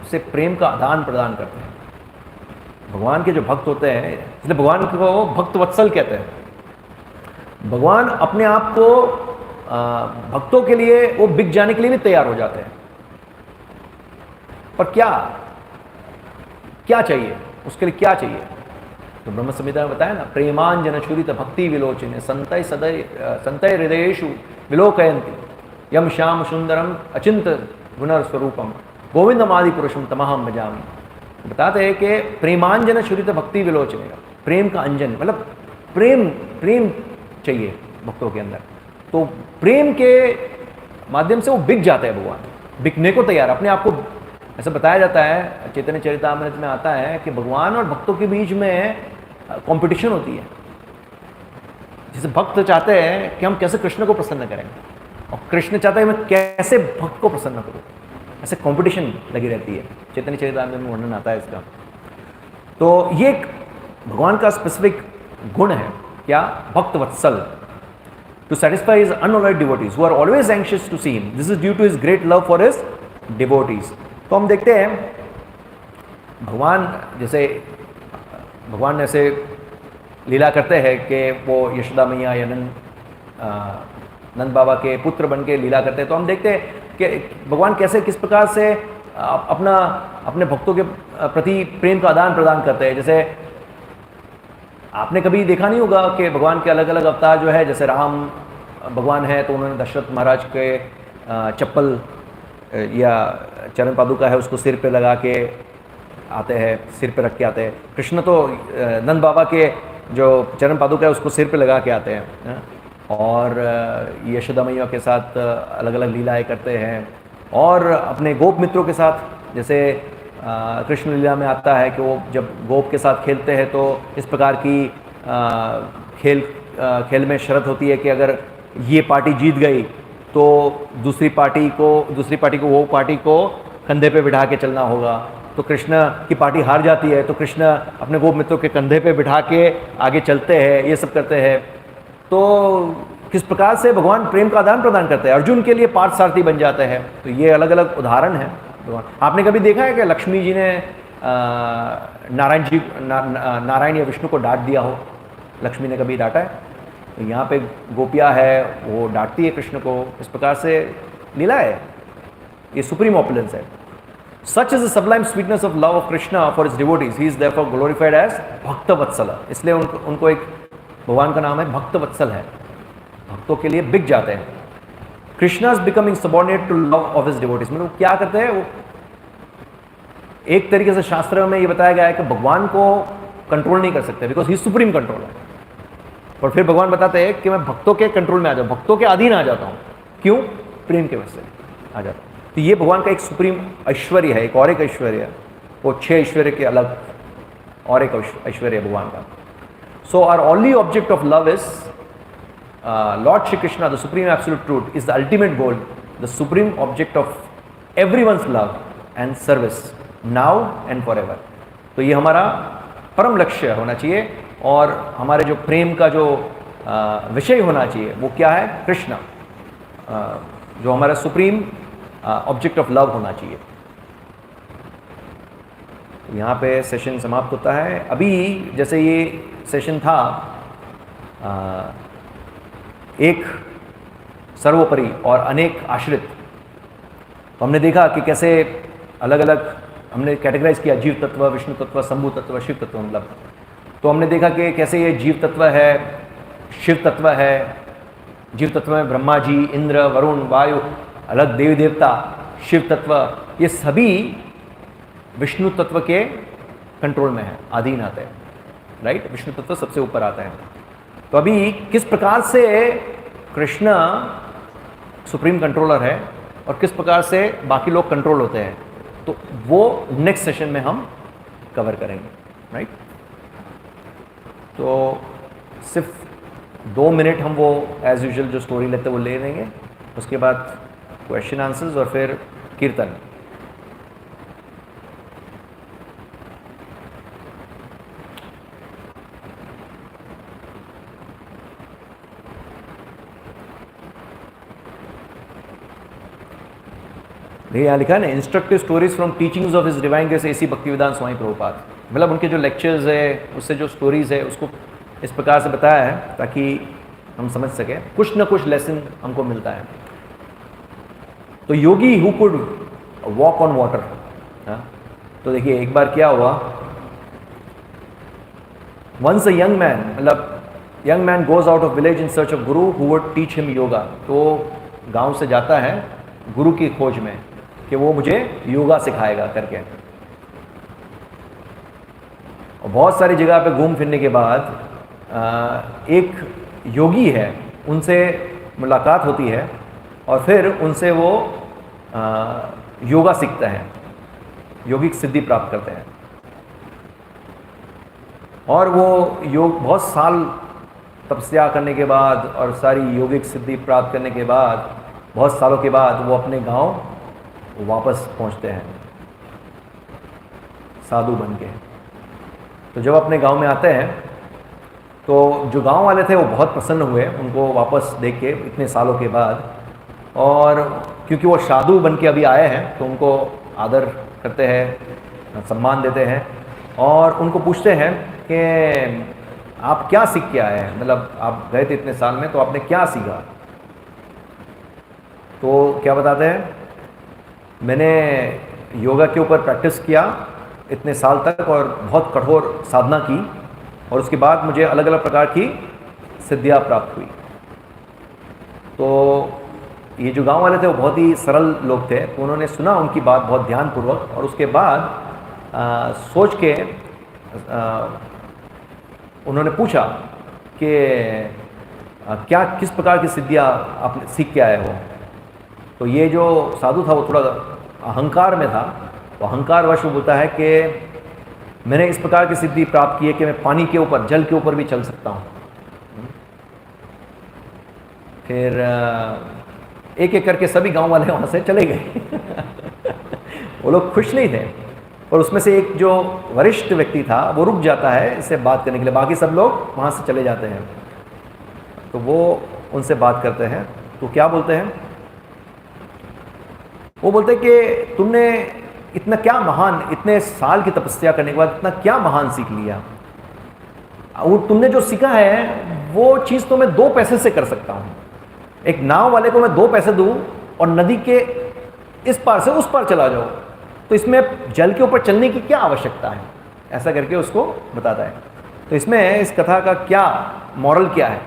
से प्रेम का आदान प्रदान करते हैं। भगवान के जो भक्त होते हैं, इसलिए भगवान को भक्त वत्सल कहते हैं। भगवान अपने आप को भक्तों के लिए वो बिक जाने के लिए भी तैयार हो जाते हैं। पर क्या चाहिए उसके लिए? क्या चाहिए? तो ब्रह्म संहिता में बताया ना, प्रेमांजन चूरित भक्ति विलोचने संतय हृदयेषु विलोकयन्ति यम श्याम सुंदरम अचिंत गुणस्वरूपम गोविंदमादि पुरुषम तमहम भजामि। बताते हैं कि प्रेमांजन चूरित भक्ति विलोचने, प्रेम का अंजन मतलब प्रेम चाहिए भक्तों के अंदर। तो प्रेम के माध्यम से वो बिक जाते हैं, भगवान बिकने को तैयार। अपने आप को ऐसा बताया जाता है, चैतन्य चरितामृत में आता है कि भगवान और भक्तों के बीच में कंपटीशन होती है। जैसे भक्त चाहते हैं कि हम कैसे कृष्ण को प्रसन्न करें, और कृष्ण चाहता है मैं कैसे भक्त को प्रसन्न करूं, ऐसे कंपटीशन लगी रहती है। चैतन्य चरितामृत में वर्णन आता है इसका। तो ये एक भगवान का स्पेसिफिक गुण है, क्या? भक्त वत्सल, to satisfy his unalloyed devotees who are always anxious to see him. This is due to his great love for his devotees. तो हम देखते हैं भगवान ऐसे लीला करते हैं कि वो यशोदा मैया या नंद बाबा के पुत्र बन के लीला करते हैं। तो हम देखते हैं कि भगवान कैसे किस प्रकार से अपने भक्तों के प्रति प्रेम का आदान प्रदान करते हैं। जैसे आपने कभी देखा नहीं होगा कि भगवान के अलग अलग अवतार जो है, जैसे राम भगवान है तो उन्होंने दशरथ महाराज के चप्पल या चरण पादुका है उसको सिर पे लगा के आते हैं, सिर पे रख के आते हैं। कृष्ण तो नंद बाबा के जो चरण पादुका है उसको सिर पे लगा के आते हैं, और यशोदा मैया के साथ अलग अलग लीलाएं करते हैं। और अपने गोप मित्रों के साथ, जैसे कृष्ण लीला में आता है कि वो जब गोप के साथ खेलते हैं तो इस प्रकार की खेल में शर्त होती है कि अगर ये पार्टी जीत गई तो दूसरी पार्टी को वो पार्टी को कंधे पे बिठा के चलना होगा। तो कृष्ण की पार्टी हार जाती है तो कृष्ण अपने गोप मित्रों के कंधे पे बिठा के आगे चलते हैं, ये सब करते हैं। तो किस प्रकार से भगवान प्रेम का आदान प्रदान करते हैं, अर्जुन के लिए पार्थ सारथी बन जाते हैं। तो ये अलग अलग उदाहरण है भगवान। आपने कभी देखा है कि लक्ष्मी जी ने नारायण या विष्णु को डांट दिया हो? लक्ष्मी ने कभी डांटा है? तो यहाँ पे गोपिया है, वो डांटती है कृष्ण को। इस प्रकार से लीला है, ये सुप्रीम ऑपुलेंस है। Such is the sublime sweetness of love of Krishna for his devotees. He is therefore glorified as Bhakta Vatsala. इसलिए उनको एक भगवान का नाम है भक्त वत्सल है, भक्तों के लिए बिक जाते हैं। Krishna is becoming subordinate to love of his devotees. मतलब क्या करते हैं वो? एक तरीके से शास्त्र में ये बताया गया है कि भगवान को कंट्रोल नहीं कर सकते, बिकॉज ही सुप्रीम कंट्रोलर। और फिर भगवान बताते हैं कि मैं भक्तों के कंट्रोल में आ जाऊँ, भक्तों के अधीन आ जाता हूँ। क्यों? प्रेम के वजह से आ जाता हूँ। तो ये भगवान का एक सुप्रीम ऐश्वर्य है, एक और एक ऐश्वर्य है। वो 6 ऐश्वर्य के अलग और एक ऐश्वर्य है भगवान का। So our only object of love is lord Shri Krishna, the supreme absolute truth is the ultimate goal, the supreme object of everyone's love and service now and forever. तो ये हमारा परम लक्ष्य होना चाहिए, और हमारे जो प्रेम का जो विषय होना चाहिए वो क्या है? कृष्ण, जो हमारा सुप्रीम ऑब्जेक्ट ऑफ लव होना चाहिए। यहाँ पे सेशन समाप्त होता है। अभी जैसे ये सेशन था एक सर्वोपरि और अनेक आश्रित, तो हमने देखा कि कैसे अलग अलग हमने कैटेगराइज किया, जीव तत्व, विष्णु तत्व, शंभु तत्व, शिव तत्व। मतलब तो हमने देखा कि कैसे ये जीव तत्व है, शिव तत्व है। जीव तत्व में ब्रह्मा जी, इंद्र, वरुण, वायु, अलग देवी देवता, शिव तत्व, ये सभी विष्णु तत्व के कंट्रोल में है, अधीन आते हैं। राइट? विष्णु तत्व सबसे ऊपर आता है। तो अभी किस प्रकार से कृष्ण सुप्रीम कंट्रोलर है और किस प्रकार से बाकी लोग कंट्रोल होते हैं, तो वो नेक्स्ट सेशन में हम कवर करेंगे। राइट? तो सिर्फ 2 मिनट हम वो एज यूजुअल जो स्टोरी लेते हैं वो ले लेंगे, उसके बाद क्वेश्चन आंसर्स और फिर कीर्तन। देखिए यहाँ लिखा है ना, instructive stories from teachings of his divine grace A C Bhaktivedanta Swami Prabhupada. मतलब उनके जो लेक्चर्स है उससे जो स्टोरीज है उसको इस प्रकार से बताया है ताकि हम समझ सकें, कुछ ना कुछ लेसन हमको मिलता है। तो yogi who could walk on water, तो देखिए एक बार क्या हुआ, वंस अ यंग मैन, मतलब young man goes out of village in search of guru who would teach him yoga. तो गांव से जाता है गुरु की खोज में कि वो मुझे योगा सिखाएगा करके। और बहुत सारी जगह पे घूम फिरने के बाद एक योगी है, उनसे मुलाकात होती है और फिर उनसे वो योगा सीखता है, योगिक सिद्धि प्राप्त करते हैं। और वो योग बहुत साल तपस्या करने के बाद और सारी योगिक सिद्धि प्राप्त करने के बाद, बहुत सालों के बाद वो अपने गांव वापस पहुंचते हैं साधु बन के। तो जब अपने गांव में आते हैं तो जो गांव वाले थे वो बहुत प्रसन्न हुए उनको वापस देख के इतने सालों के बाद, और क्योंकि वो साधु बन के अभी आए हैं तो उनको आदर करते हैं, सम्मान देते हैं और उनको पूछते हैं कि आप क्या सीख के आए हैं, मतलब आप गए थे इतने साल में तो आपने क्या सीखा। तो क्या बताते हैं, मैंने योगा के ऊपर प्रैक्टिस किया इतने साल तक और बहुत कठोर साधना की और उसके बाद मुझे अलग अलग प्रकार की सिद्धियाँ प्राप्त हुई। तो ये जो गांव वाले थे वो बहुत ही सरल लोग थे, तो उन्होंने सुना उनकी बात बहुत ध्यानपूर्वक और उसके बाद सोच के उन्होंने पूछा कि क्या किस प्रकार की सिद्धियाँ आप सीख के आए हो। तो ये जो साधु था वो थोड़ा अहंकार में था, तो अहंकारवश वो बोलता है कि मैंने इस प्रकार की सिद्धि प्राप्त की है कि मैं पानी के ऊपर, जल के ऊपर भी चल सकता हूँ। फिर एक एक करके सभी गांव वाले वहाँ से चले गए वो लोग खुश नहीं थे और उसमें से एक जो वरिष्ठ व्यक्ति था वो रुक जाता है इससे बात करने के लिए, बाकी सब लोग वहाँ से चले जाते हैं। तो वो उनसे बात करते हैं तो क्या बोलते हैं, वो बोलते हैं कि तुमने इतना क्या महान, इतने साल की तपस्या करने के बाद इतना क्या महान सीख लिया, वो तुमने जो सीखा है वो चीज़ तो मैं 2 पैसे से कर सकता हूँ। एक नाव वाले को मैं 2 पैसे दूँ और नदी के इस पार से उस पार चला जाओ, तो इसमें जल के ऊपर चलने की क्या आवश्यकता है, ऐसा करके उसको बताता है। तो इसमें इस कथा का क्या मॉरल क्या है,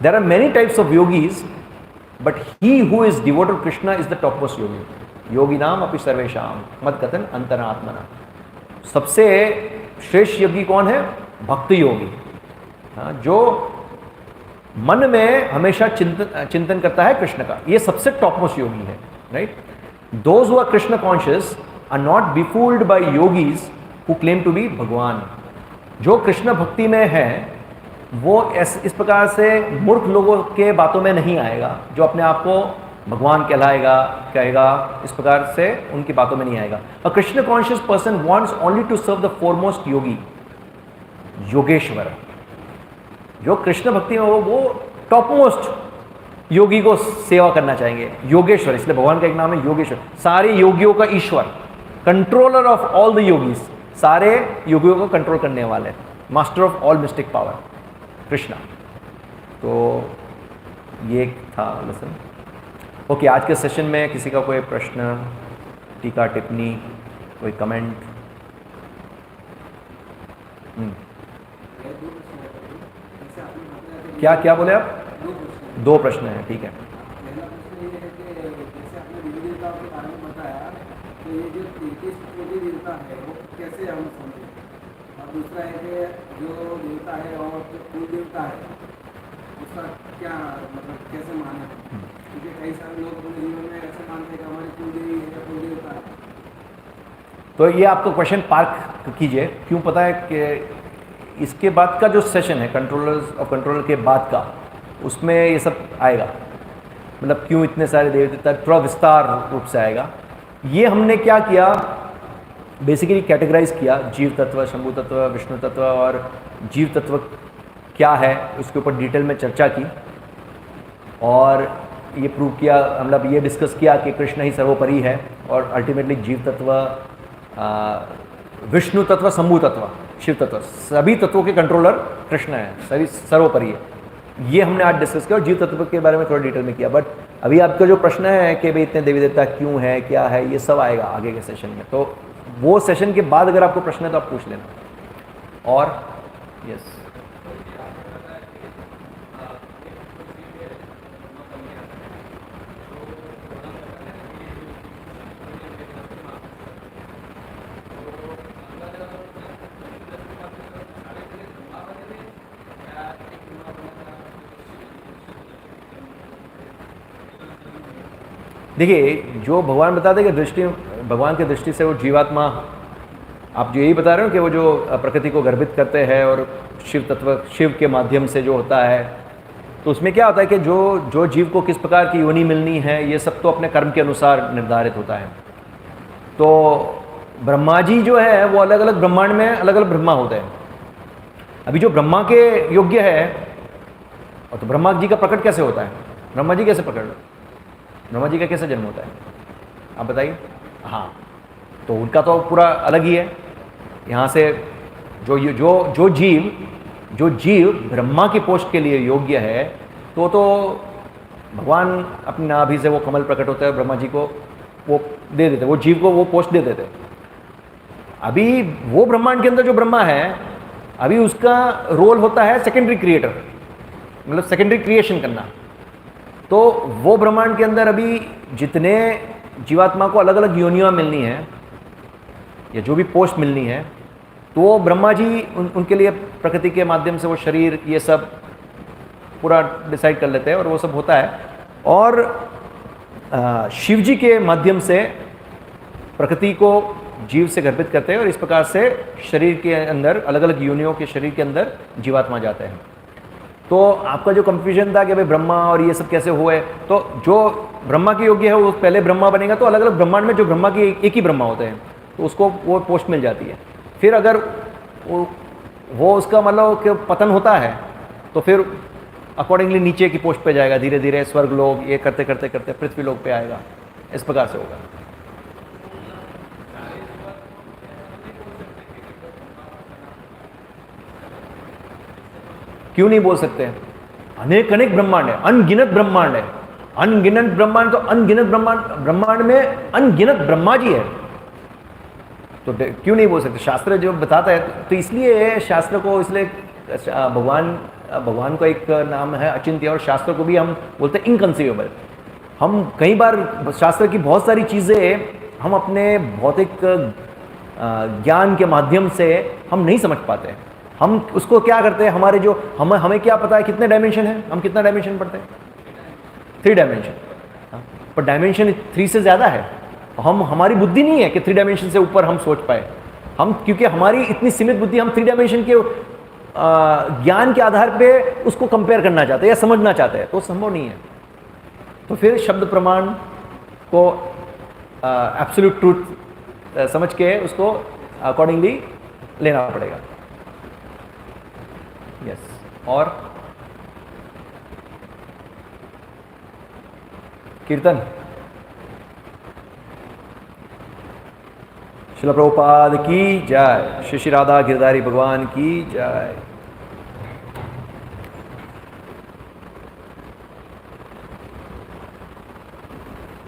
there are many types of yogis but he who is devoted Krishna is the top most yogi. योगी नाम अपि सर्वेशाम मद कथन अंतरात्मना। सबसे श्रेष्ठ योगी कौन है, भक्त योगी, जो मन में हमेशा चिंतन करता है कृष्ण का, ये सबसे टॉप मोस्ट योगी है, right. Those who are Krishna conscious are not befooled by yogis who claim to be भगवान। जो कृष्ण भक्ति में है वो इस प्रकार से मूर्ख लोगों के बातों में नहीं आएगा, जो अपने आप को भगवान कहेगा इस प्रकार से उनकी बातों में नहीं आएगा। A Krishna conscious person wants only to serve the foremost yogi, Yogeshwar. जो कृष्ण भक्ति में वो टॉप मोस्ट योगी को सेवा करना चाहेंगे, योगेश्वर, इसलिए भगवान का एक नाम है योगेश्वर, सारे योगियों का ईश्वर, controller of all the yogis, सारे योगियों को कंट्रोल करने वाले, master of all mistake power, Krishna. तो ये था लेसन। ओके, आज के सेशन में किसी का कोई प्रश्न, टीका टिप्पणी, कोई कमेंट? क्या क्या बोले आप? 2 प्रश्न हैं, ठीक है। पहला प्रश्न ये है कि जैसे आपने देवी देवताओं के बारे में बताया तो ये जो 33 कोटि देवता है वो कैसे हम समझें, और दूसरा है कि जो देवता है और जो कुल देवता है उसका क्या मतलब कैसे माने, क्योंकि कई सारे लोग अपने जीवन में ऐसे मानते हैं कि हमारी कुल देवी है या कुल देवता है। तो ये आपको क्वेश्चन पार्क कीजिए, क्यों पता है कि इसके बाद का जो सेशन है कंट्रोलर्स और कंट्रोलर के बाद का, उसमें ये सब आएगा, मतलब क्यों इतने सारे देवी देवता, थोड़ा विस्तार रूप से आएगा। ये हमने क्या किया, बेसिकली कैटेगराइज किया, जीव तत्व, शंभु तत्व, विष्णु तत्व और जीव तत्व क्या है उसके ऊपर डिटेल में चर्चा की और ये प्रूव किया, मतलब ये डिस्कस किया कि कृष्ण ही सर्वोपरि है और अल्टीमेटली जीव तत्व, विष्णु तत्व, शंभु तत्व, शिव तत्व, सभी तत्वों के कंट्रोलर कृष्ण है, सभी सर्वोपरि है। ये हमने आज डिस्कस किया और जीव तत्व के बारे में थोड़ा डिटेल में किया। बट अभी आपका जो प्रश्न है कि भाई इतने देवी देवता क्यों है, क्या है, ये सब आएगा आगे के सेशन में। तो वो सेशन के बाद अगर आपको प्रश्न है तो आप पूछ लेना। और यस, देखिए जो भगवान बताते हैं कि दृष्टि, भगवान की दृष्टि से वो जीवात्मा आप जो यही बता रहे हो कि वो जो प्रकृति को गर्भित करते हैं और शिव तत्व, शिव के माध्यम से जो होता है, तो उसमें क्या होता है कि जो जो जीव को किस प्रकार की योनि मिलनी है, ये सब तो अपने कर्म के अनुसार निर्धारित होता है। तो ब्रह्मा जी जो है वो अलग अलग ब्रह्मांड में अलग अलग ब्रह्मा होते हैं। अभी जो ब्रह्मा के योग्य है, और तो ब्रह्मा जी का प्रकट कैसे होता है? ब्रह्मा जी कैसे प्रकट? ब्रह्मा जी का कैसे जन्म होता है, आप बताइए। हाँ, तो उनका तो पूरा अलग ही है। यहाँ से जो जीव ब्रह्मा की पोस्ट के लिए योग्य है, तो भगवान अपनी नाभि से वो कमल प्रकट होता है, ब्रह्मा जी को वो दे देते, वो जीव को वो पोस्ट दे देते। अभी वो ब्रह्मांड के अंदर जो ब्रह्मा है, अभी उसका रोल होता है सेकेंडरी क्रिएटर, मतलब सेकेंडरी क्रिएशन करना। तो वो ब्रह्मांड के अंदर अभी जितने जीवात्मा को अलग अलग योनियाँ मिलनी है या जो भी पोस्ट मिलनी है, तो वो ब्रह्मा जी उनके लिए प्रकृति के माध्यम से वो शरीर ये सब पूरा डिसाइड कर लेते हैं और वो सब होता है। और शिव जी के माध्यम से प्रकृति को जीव से गर्भित करते हैं और इस प्रकार से शरीर के अंदर अलग अलग योनियों के शरीर के अंदर जीवात्मा जाते हैं। तो आपका जो कंफ्यूजन था कि भाई ब्रह्मा और ये सब कैसे हुए, तो जो ब्रह्मा के योग्य है वो पहले ब्रह्मा बनेगा, तो अलग अलग ब्रह्मांड में जो ब्रह्मा के एक ही ब्रह्मा होते हैं, तो उसको वो पोस्ट मिल जाती है। फिर अगर वो उसका मतलब कि पतन होता है, तो फिर अकॉर्डिंगली नीचे की पोस्ट पे जाएगा, धीरे धीरे स्वर्ग लोग ये करते करते करते पृथ्वी लोग पे आएगा, इस प्रकार से होगा। क्यों नहीं बोल सकते? अनेक अनेक ब्रह्मांड है, अनगिनत ब्रह्मांड है, अनगिनत ब्रह्मांड। तो अनगिनत ब्रह्मांड में अनगिनत ब्रह्मा जी है, तो क्यों नहीं बोल सकते? शास्त्र जो बताता है, तो इसलिए शास्त्र को, इसलिए भगवान का एक नाम है अचिंत्य, और शास्त्र को भी हम बोलते हैं इनकंसीवेबल। हम कई बार शास्त्र की बहुत सारी चीज़ें हम अपने भौतिक ज्ञान के माध्यम से हम नहीं समझ पाते। हम उसको क्या करते हैं, हमारे जो हमें क्या पता है कितने डायमेंशन है, हम कितना डायमेंशन पढ़ते हैं? 3 डायमेंशन, पर डायमेंशन 3 से ज़्यादा है। हमारी बुद्धि नहीं है कि 3 डायमेंशन से ऊपर हम सोच पाए। हम, क्योंकि हमारी इतनी सीमित बुद्धि, हम 3 डायमेंशन के ज्ञान के आधार पे उसको कंपेयर करना चाहते हैं या समझना चाहते हैं, तो संभव नहीं है। तो फिर शब्द प्रमाण को एब्सोल्यूट ट्रूथ समझ के उसको अकॉर्डिंगली लेना पड़ेगा। यस, और कीर्तन। श्रील प्रभुपाद की जय। श्री श्री राधा गिरधारी भगवान की जय।